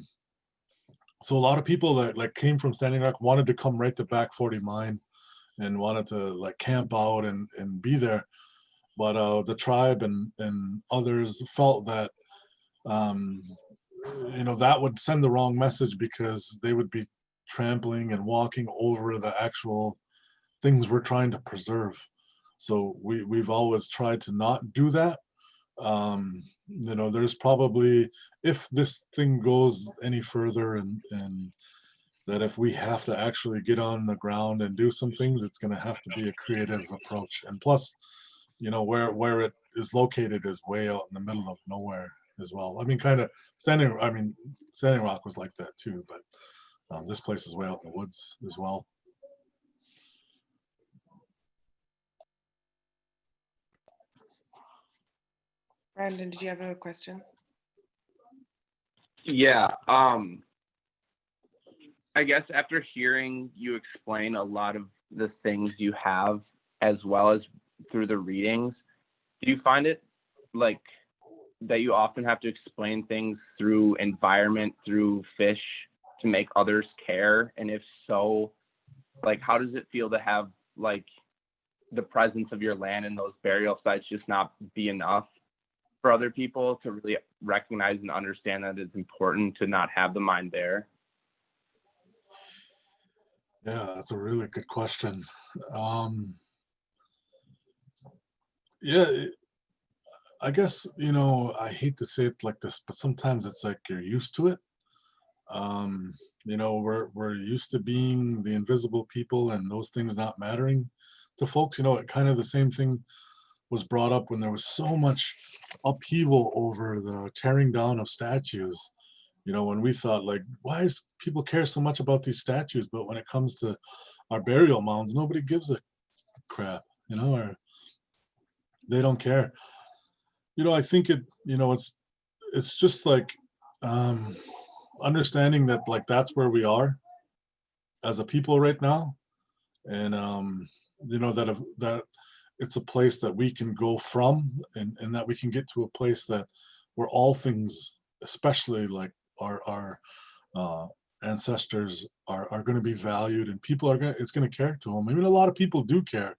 a lot of people that like came from Standing Rock wanted to come right to Back 40 Mine and wanted to like camp out and be there. But the tribe and others felt that you know, that would send the wrong message, because they would be trampling and walking over the actual things we're trying to preserve. So we've always tried to not do that. You know, there's probably, if this thing goes any further, and that if we have to actually get on the ground and do some things, it's going to have to be a creative approach. And plus, you know, where it is located is way out in the middle of nowhere as well. I mean, kind of Standing Rock was like that too, but this place is way out in the woods as well. Brandon, did you have a question? Yeah, I guess after hearing you explain a lot of the things you have, as well as through the readings, do you find it like that you often have to explain things through environment, through fish, to make others care? And if so, like, how does it feel to have like the presence of your land and those burial sites just not be enough for other people to really recognize and understand that it's important to not have the mind there? Yeah, that's a really good question. Yeah, I guess, you know, I hate to say it like this, but sometimes it's like you're used to it. You know, we're used to being the invisible people and those things not mattering to folks. You know, it kind of the same thing was brought up when there was so much upheaval over the tearing down of statues. You know, when we thought like, why does people care so much about these statues? But when it comes to our burial mounds, nobody gives a crap, you know, or they don't care. You know, I think you know, it's just like um, understanding that like that's where we are as a people right now, and you know that it's a place that we can go from, and that we can get to a place that where all things, especially like our uh, ancestors, are going to be valued, and people are going, it's going to care to them. I mean, a lot of people do care.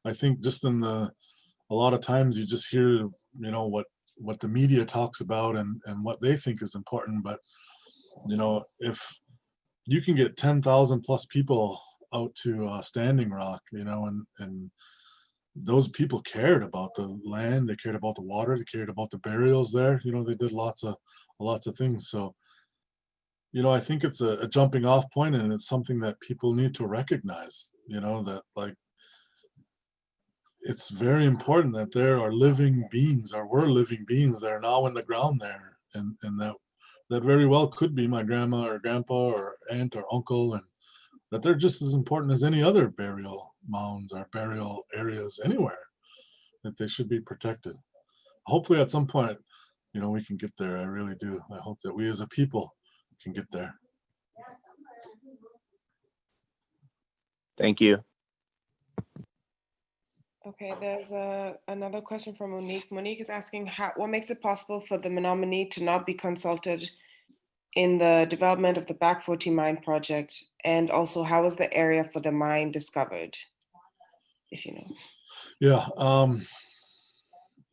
I think just in a lot of times you just hear, you know, what the media talks about, and what they think is important. But you know, if you can get 10,000 plus people out to Standing Rock, you know, and those people cared about the land, they cared about the water, they cared about the burials there. You know, they did lots of things. So, you know, I think it's a jumping off point, and it's something that people need to recognize, you know, that like it's very important that there are living beings, or were living beings that are now in the ground there, and that very well could be my grandma or grandpa or aunt or uncle, and that they're just as important as any other burial mounds or burial areas anywhere, that they should be protected. Hopefully at some point, you know, we can get there. I really do. I hope that we as a people can get there. Thank you. Okay, there's another question from Monique. Monique is asking what makes it possible for the Menominee to not be consulted in the development of the Back 40 mine project? And also, how was the area for the mine discovered? If you know. Yeah.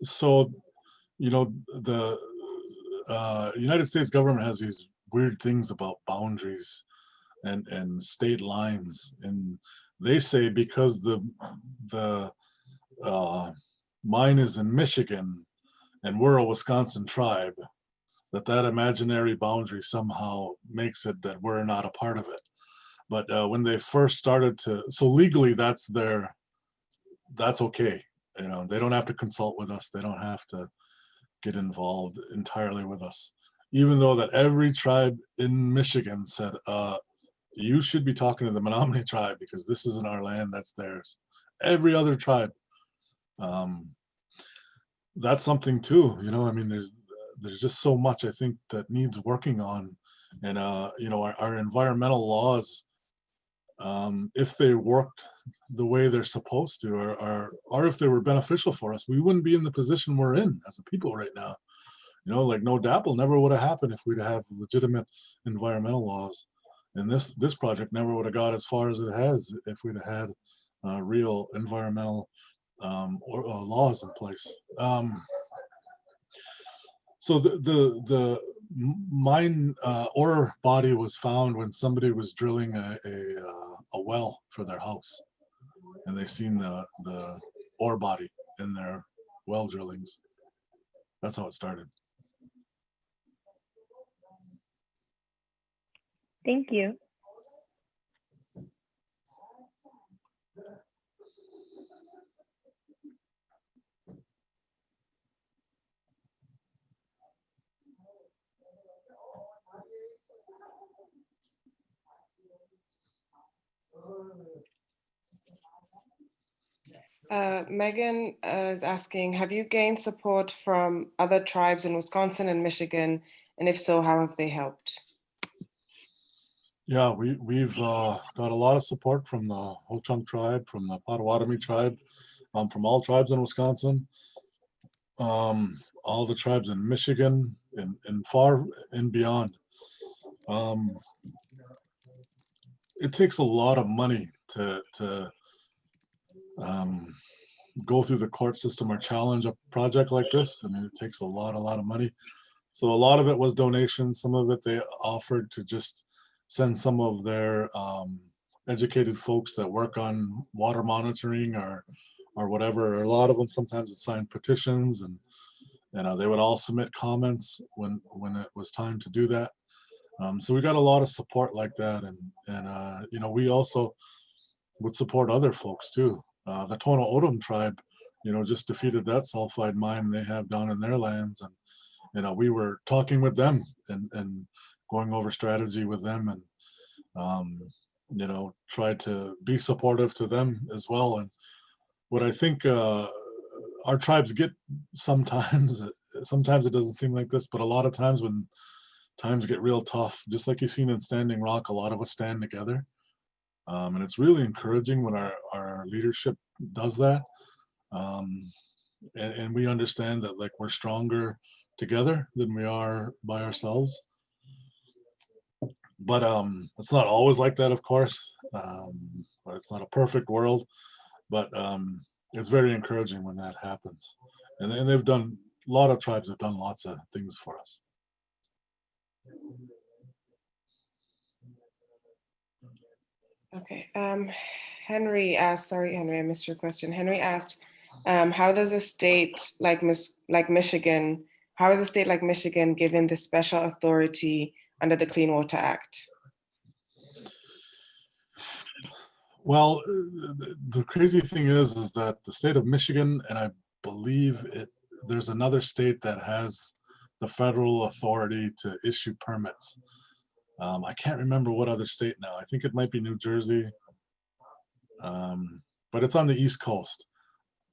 So, the United States government has these weird things about boundaries and state lines, and they say because the mine is in Michigan and we're a Wisconsin tribe, that imaginary boundary somehow makes it that we're not a part of it. But when they first started so legally that's okay. They don't have to consult with us. They don't have to get involved entirely with us. Even though that every tribe in Michigan said, you should be talking to the Menominee tribe because this isn't our land, that's theirs. Every other tribe. That's something too, I mean, there's just so much I think that needs working on. And our environmental laws, if they worked the way they're supposed to, or if they were beneficial for us, we wouldn't be in the position we're in as a people right now. Like no DAPL never would have happened if we'd have legitimate environmental laws. And this project never would have got as far as it has if we'd have had real environmental laws in place. So the mine ore body was found when somebody was drilling a well for their house, and they seen the ore body in their well drillings. That's how it started. Thank you. Megan is asking, have you gained support from other tribes in Wisconsin and Michigan? And if so, how have they helped? Yeah, we've got a lot of support from the Ho-Chunk tribe, from the Potawatomi tribe, from all tribes in Wisconsin, all the tribes in Michigan, and far and beyond. It takes a lot of money to go through the court system or challenge a project like this. I mean, it takes a lot of money. So a lot of it was donations. Some of it they offered to just send some of their educated folks that work on water monitoring or whatever. A lot of them sometimes it signed petitions, and they would all submit comments when it was time to do that. So we got a lot of support like that, and we also would support other folks too. The Tono Odom tribe, just defeated that sulfide mine they have down in their lands, and we were talking with them and going over strategy with them, and tried to be supportive to them as well. And what I think our tribes get sometimes it doesn't seem like this, but a lot of times when times get real tough, just like you've seen in Standing Rock, a lot of us stand together. And it's really encouraging when our leadership does that. And we understand that like we're stronger together than we are by ourselves. But it's not always like that, of course. It's not a perfect world, but it's very encouraging when that happens. And they've done, a lot of tribes have done lots of things for us. Okay. Henry asked, sorry, Henry, I missed your question. Henry asked, how does a state like Michigan, how is a state like Michigan given the special authority under the Clean Water Act? Well, the crazy thing is that the state of Michigan, and I believe there's another state that has the federal authority to issue permits. I can't remember what other state now. I think it might be New Jersey, but it's on the East Coast.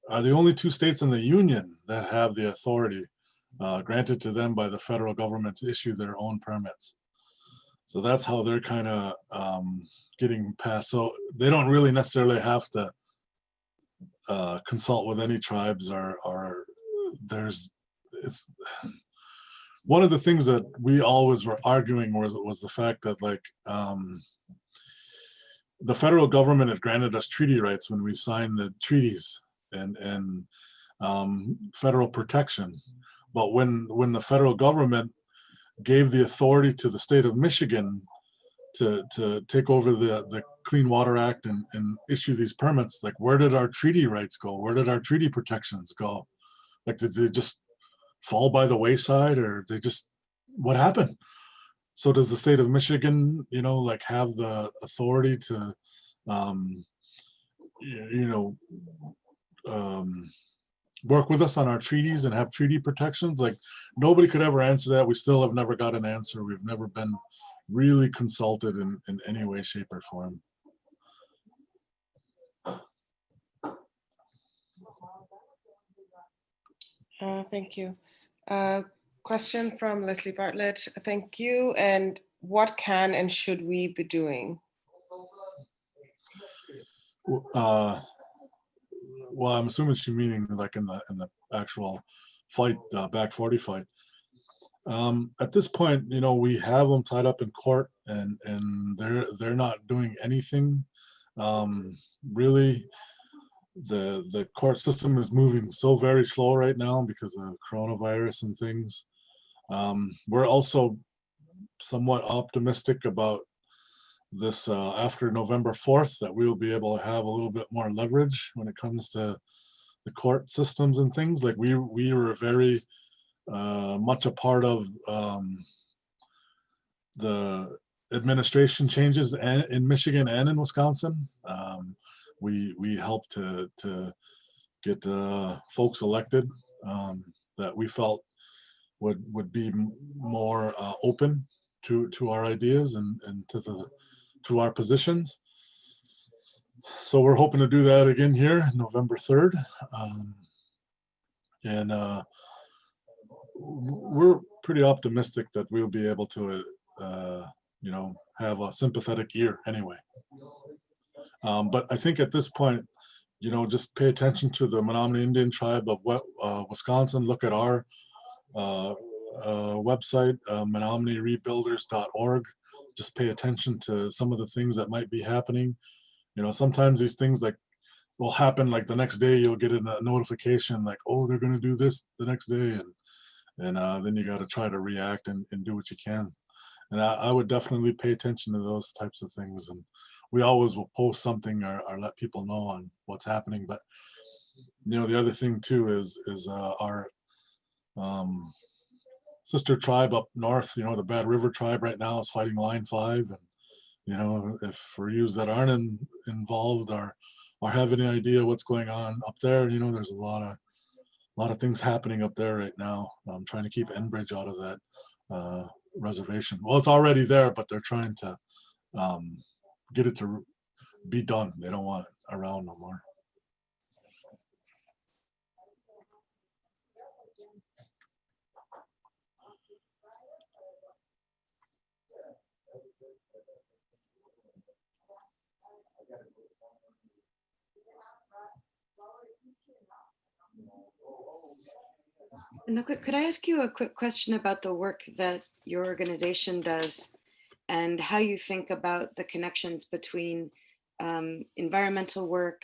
Are the only two states in the union that have the authority granted to them by the federal government to issue their own permits. So that's how they're kind of getting past. So they don't really necessarily have to consult with any tribes it's one of the things that we always were arguing was the fact that like the federal government had granted us treaty rights when we signed the treaties and federal protection. But when the federal government gave the authority to the state of Michigan to take over the Clean Water Act and issue these permits, like where did our treaty rights go? Where did our treaty protections go? Like did they just fall by the wayside, or what happened? So does the state of Michigan, like have the authority to, work with us on our treaties and have treaty protections? Like nobody could ever answer that. We still have never got an answer. We've never been really consulted in any way, shape, or form. Thank you. Question from Leslie Bartlett. Thank you. And what can and should we be doing? Well, I'm assuming she's meaning like in the actual fight, back 40 fight. At this point, we have them tied up in court, and they're not doing anything. Really, the court system is moving so very slow right now because of coronavirus and things. We're also somewhat optimistic about this after November 4th, that we will be able to have a little bit more leverage when it comes to the court systems and things. Like we were very much a part of the administration changes in Michigan and in Wisconsin. We helped to get folks elected that we felt would be more open to our ideas and to our positions. So we're hoping to do that again here, November 3rd. And we're pretty optimistic that we'll be able to, have a sympathetic ear anyway. But I think at this point, just pay attention to the Menominee Indian tribe of Wisconsin. Look at our website, MenomoneeRebuilders.org. Just pay attention to some of the things that might be happening. Sometimes these things like will happen like the next day. You'll get a notification like, oh, they're going to do this the next day, and then you got to try to react and do what you can. And I would definitely pay attention to those types of things. And we always will post something or let people know on what's happening. But the other thing too is our sister tribe up north, the Bad River tribe right now is fighting Line 5. And, if for you that aren't involved or have any idea what's going on up there, there's a lot of things happening up there right now. I'm trying to keep Enbridge out of that reservation. Well, it's already there, but they're trying to get it to be done. They don't want it around no more. Now, could I ask you a quick question about the work that your organization does and how you think about the connections between environmental work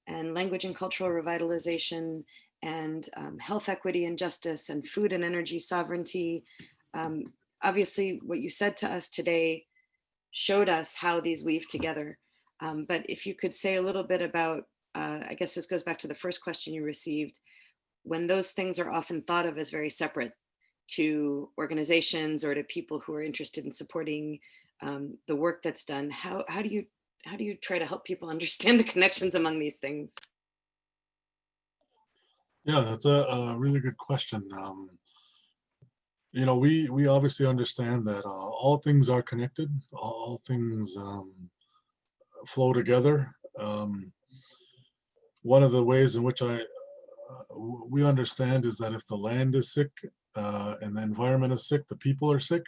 and language and cultural revitalization and health equity and justice and food and energy sovereignty? Obviously, what you said to us today showed us how these weave together. But if you could say a little bit about, I guess this goes back to the first question you received, when those things are often thought of as very separate to organizations or to people who are interested in supporting the work that's done, how do you try to help people understand the connections among these things? Yeah, that's a really good question. We obviously understand that all things are connected, all things flow together. One of the ways in which we understand is that if the land is sick and the environment is sick, the people are sick.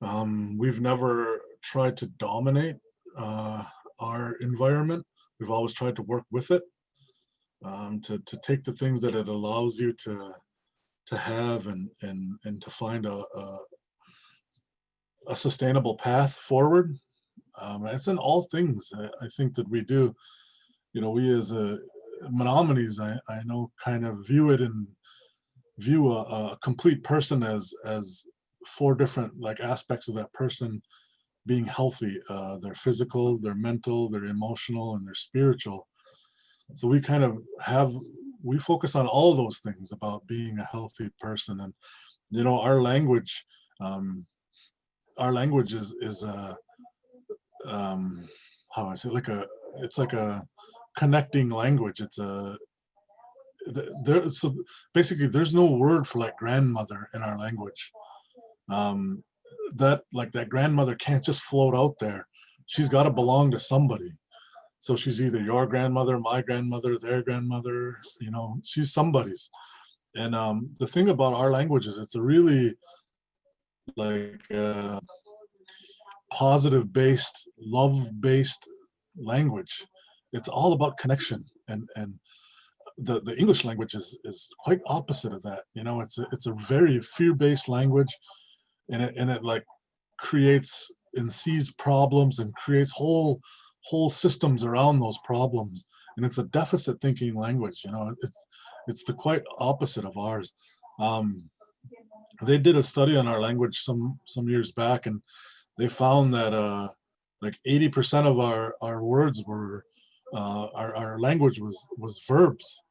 We've never tried to dominate our environment. We've always tried to work with it. to take the things that it allows you to have and to find a sustainable path forward. It's in all things I think that we do. You know, we as Menominees, I know, kind of view a complete person as four different like aspects of that person being healthy, their physical, their mental, their emotional, and their spiritual. So we kind of we focus on all those things about being a healthy person. And you know, our language is a how I say, it's like a connecting language. It's a so basically there's no word for like grandmother in our language. That like that grandmother can't just float out there. She's got to belong to somebody. So she's either your grandmother, my grandmother, their grandmother, you know, she's somebody's. And the thing about our language is it's a really like positive based, love based language. It's all about connection. And the English language is quite opposite of that. You know, it's a very fear-based language, and it like creates and sees problems and creates whole systems around those problems. And it's a deficit thinking language. You know, it's the quite opposite of ours. They did a study on our language some years back, and they found that like 80% of our words were our language was verbs,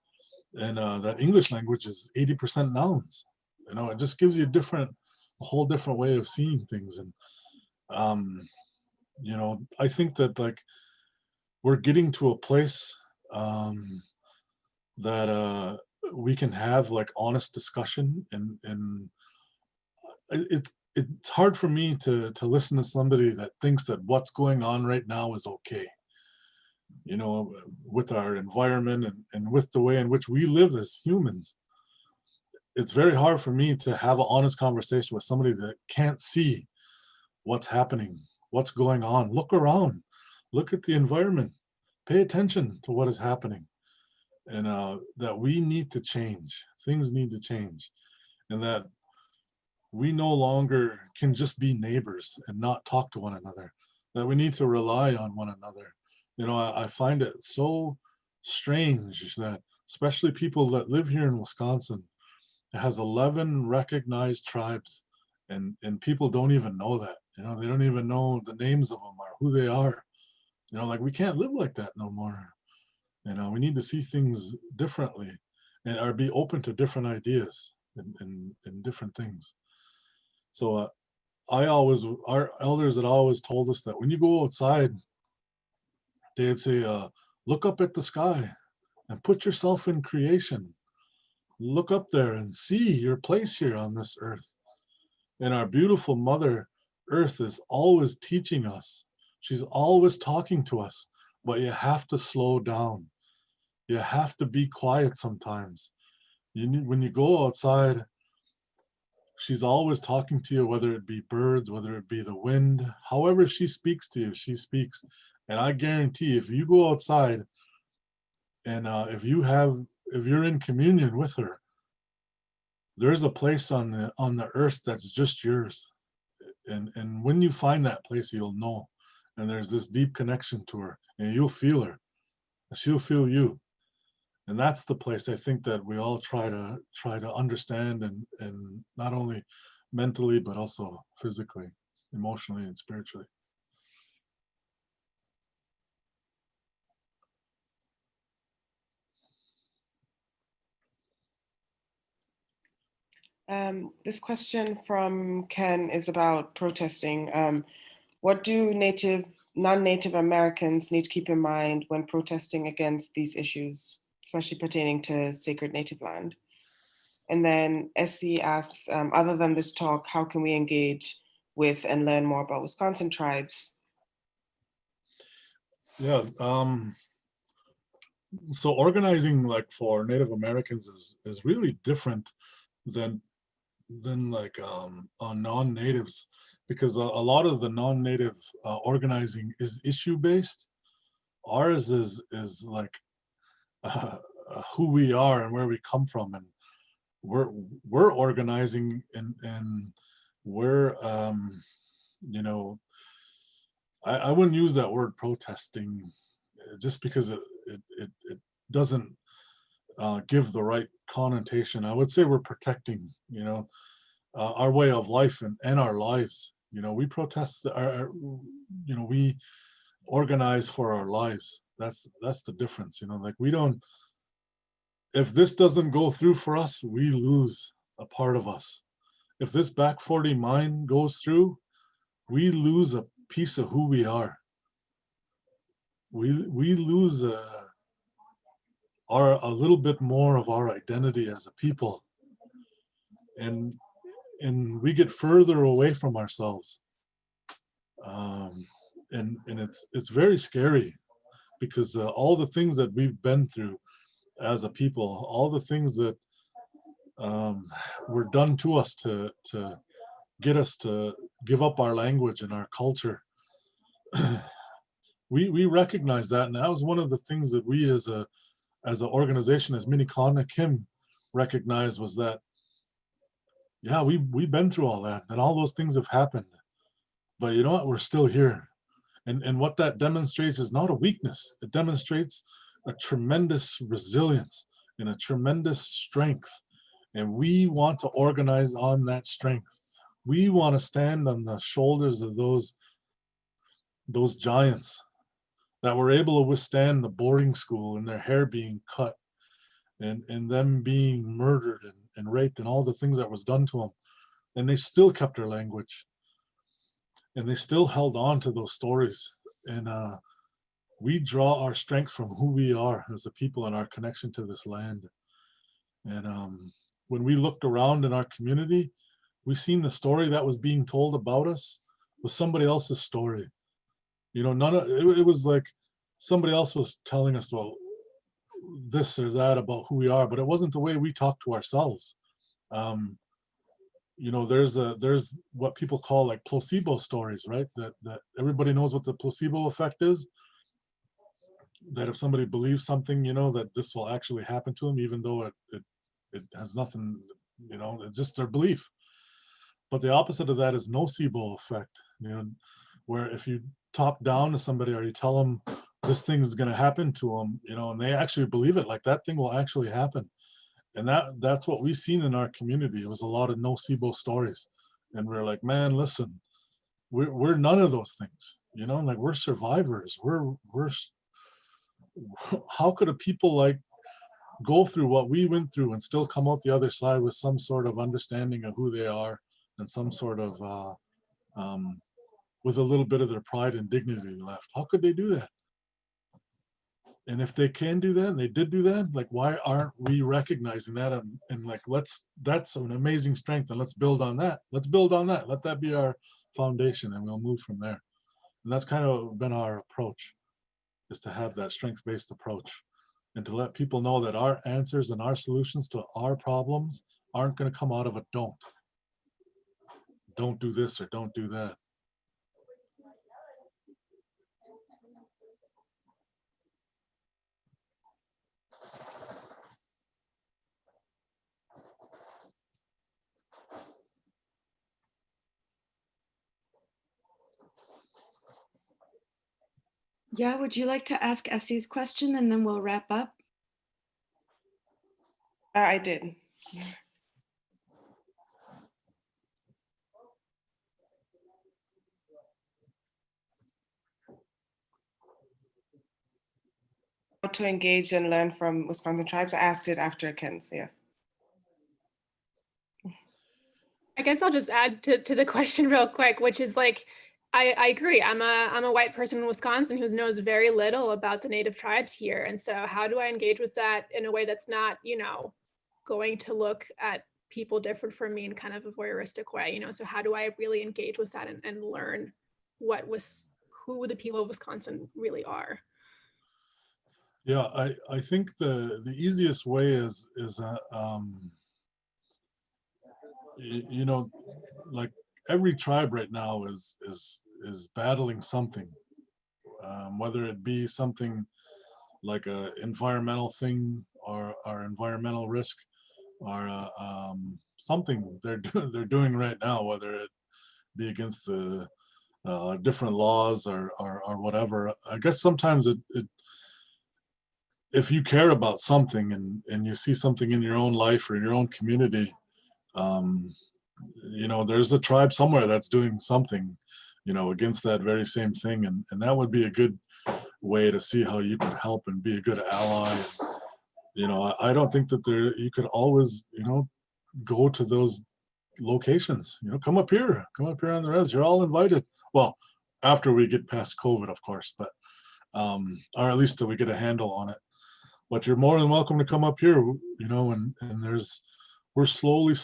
and that English language is 80% nouns. You know, it just gives you a whole different way of seeing things. And you know, I think that like we're getting to a place that we can have like honest discussion, and it's hard for me to listen to somebody that thinks that what's going on right now is okay, you know, with our environment and with the way in which we live as humans. It's very hard for me to have an honest conversation with somebody that can't see what's happening, what's going on. Look around, look at the environment, pay attention to what is happening, and that we need to change. Things need to change, and that we no longer can just be neighbors and not talk to one another, that we need to rely on one another. You know, I find it so strange that especially people that live here in Wisconsin, it has 11 recognized tribes, and people don't even know that. You know, they don't even know the names of them or who they are. You know, like we can't live like that no more. You know, we need to see things differently and or be open to different ideas and different things. So our elders had always told us that when you go outside, they'd say, look up at the sky and put yourself in creation. Look up there and see your place here on this earth. And our beautiful Mother Earth is always teaching us. She's always talking to us, but you have to slow down. You have to be quiet sometimes. When you go outside, she's always talking to you, whether it be birds, whether it be the wind, however she speaks to you, she speaks. And I guarantee if you go outside and if you're in communion with her, there's a place on the earth that's just yours. And when you find that place, you'll know. And there's this deep connection to her, and you'll feel her. She'll feel you. And that's the place I think that we all try to understand, and not only mentally but also physically, emotionally, and spiritually. This question from Ken is about protesting. What do non-Native Americans need to keep in mind when protesting against these issues, especially pertaining to sacred native land? And then Essie asks, other than this talk, how can we engage with and learn more about Wisconsin tribes? Yeah. So organizing like for Native Americans is really different than like on non-natives, because a lot of the non-native organizing is issue based. Ours is like who we are and where we come from, and we're organizing, and we're you know, I wouldn't use that word protesting just because it doesn't give the right connotation. I would say we're protecting, you know, our way of life and our lives. You know, we protest you know, we organize for our lives. That's the difference. You know, like we don't. If this doesn't go through for us, we lose a part of us. If this back 40 mine goes through, we lose a piece of who we are. We lose a little bit more of our identity as a people, and we get further away from ourselves. And it's very scary, because all the things that we've been through as a people, all the things that were done to us to get us to give up our language and our culture. We recognize that, and that was one of the things that we as an organization, as Menomonee Kim recognized, was that, yeah, we've been through all that, and all those things have happened, but you know what, we're still here. And what that demonstrates is not a weakness. It demonstrates a tremendous resilience and a tremendous strength. And we want to organize on that strength. We want to stand on the shoulders of those giants that were able to withstand the boarding school and their hair being cut, and them being murdered and raped and all the things that was done to them. And they still kept their language. And they still held on to those stories. And we draw our strength from who we are as a people and our connection to this land. And when we looked around in our community, we seen the story that was being told about us was somebody else's story. You know, none of it was like somebody else was telling us, well, this or that about who we are, but it wasn't the way we talk to ourselves. You know, there's what people call like placebo stories, right? That everybody knows what the placebo effect is. That if somebody believes something, you know, that this will actually happen to them, even though it has nothing, you know, it's just their belief. But the opposite of that is nocebo effect, you know, where if you talk down to somebody or you tell them this thing is going to happen to them, you know, and they actually believe it, like that thing will actually happen. And that's what we've seen in our community. It was a lot of nocebo stories. And we're like, man, listen, we're none of those things, you know, like we're survivors. We're how could a people like go through what we went through and still come out the other side with some sort of understanding of who they are and some sort of with a little bit of their pride and dignity left? How could they do that? And if they can do that, and they did do that, like why aren't we recognizing that, and like that's an amazing strength, and let's build on that. Let's build on that. Let that be our foundation, and we'll move from there. And that's kind of been our approach, is to have that strength-based approach, and to let people know that our answers and our solutions to our problems aren't going to come out of a don't do this or don't do that. Yeah, would you like to ask Essie's question and then we'll wrap up? I did. How to engage and learn from Wisconsin tribes? I asked it after Ken's, yes. I guess I'll just add to the question real quick, which is like, I agree. I'm a white person in Wisconsin who knows very little about the native tribes here. And so how do I engage with that in a way that's not, you know, going to look at people different from me in kind of a voyeuristic way, you know? So how do I really engage with that and learn who the people of Wisconsin really are? Yeah, I think the easiest way is you know, like every tribe right now is battling something, whether it be something like a environmental thing or our environmental risk, our something they're doing right now, whether it be against the different laws or whatever. I guess sometimes if you care about something and you see something in your own life or your own community, there's a tribe somewhere that's doing something, against that very same thing. And that would be a good way to see how you can help and be a good ally. I don't think that you could always, go to those locations, come up here on the res. You're all invited. Well, after we get past COVID, of course, but, or at least till we get a handle on it. But you're more than welcome to come up here, and we're slowly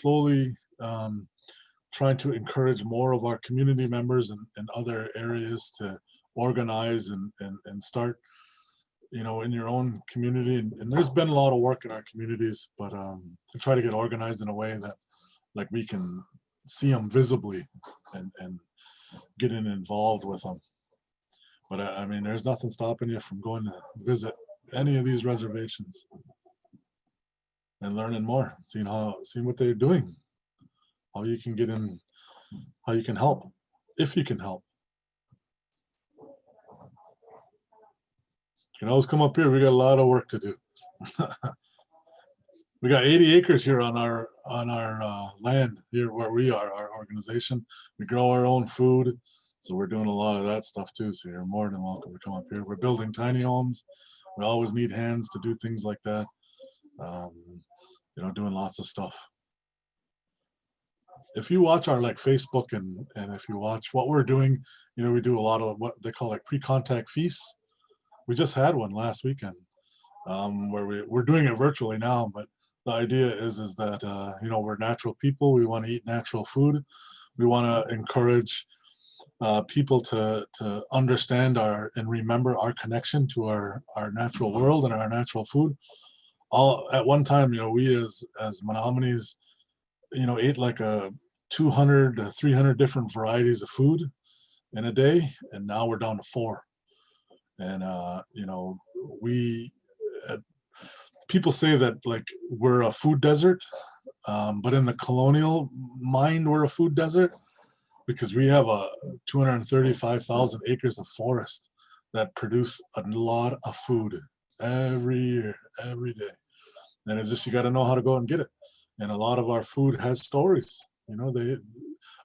trying to encourage more of our community members and other areas to organize and start, in your own community. And there's been a lot of work in our communities, but to try to get organized in a way that like we can see them visibly and getting involved with them. But I mean, there's nothing stopping you from going to visit any of these reservations and learning more, seeing what they're doing, how you can get in, how you can help, if you can help. You can always come up here. We got a lot of work to do. We got 80 acres here on our land here where we are, our organization. We grow our own food. So we're doing a lot of that stuff too. So you're more than welcome to come up here. We're building tiny homes. We always need hands to do things like that. Doing lots of stuff. If you watch our Facebook and if you watch what we're doing, we do a lot of what they call like pre-contact feasts. We just had one last weekend where we're doing it virtually now, but the idea is that, we're natural people. We want to eat natural food. We want to encourage people to understand and remember our connection to our natural world and our natural food. All at one time, we as Menominees, ate like 200 to 300 different varieties of food in a day, and now we're down to 4. And people say that like we're a food desert, but in the colonial mind, we're a food desert because we have 235,000 acres of forest that produce a lot of food every year, every day. And it's just, you got to know how to go and get it. And a lot of our food has stories.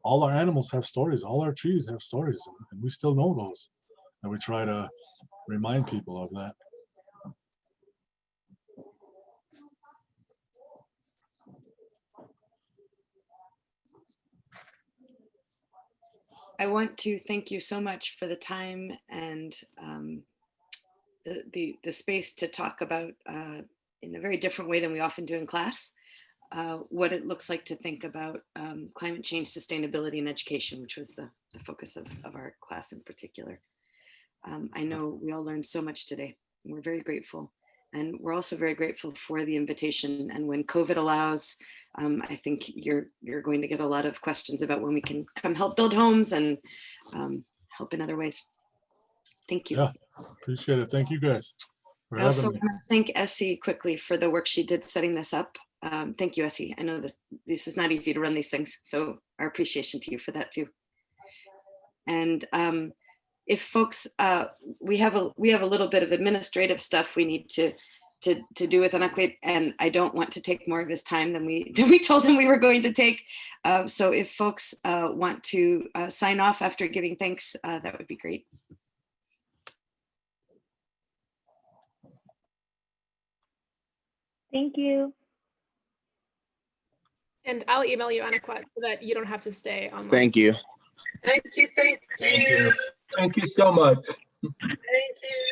All our animals have stories. All our trees have stories, and we still know those. And we try to remind people of that. I want to thank you so much for the time and the space to talk about in a very different way than we often do in class, what it looks like to think about climate change, sustainability, and education, which was the focus of our class in particular. I know we all learned so much today. We're very grateful. And we're also very grateful for the invitation. And when COVID allows, I think you're going to get a lot of questions about when we can come help build homes and help in other ways. Thank you. Yeah, appreciate it. Thank you guys for I also having me. want to thank Essie quickly for the work she did setting this up. Thank you, Essie. I know that this is not easy to run these things, so our appreciation to you for that too. And if folks, we have a little bit of administrative stuff we need to do with Anakwit, and I don't want to take more of his time than we told him we were going to take. So if folks want to sign off after giving thanks, that would be great. Thank you. And I'll email you, Anakwat, so that you don't have to stay online. Thank you. Thank you. Thank you so much. Thank you.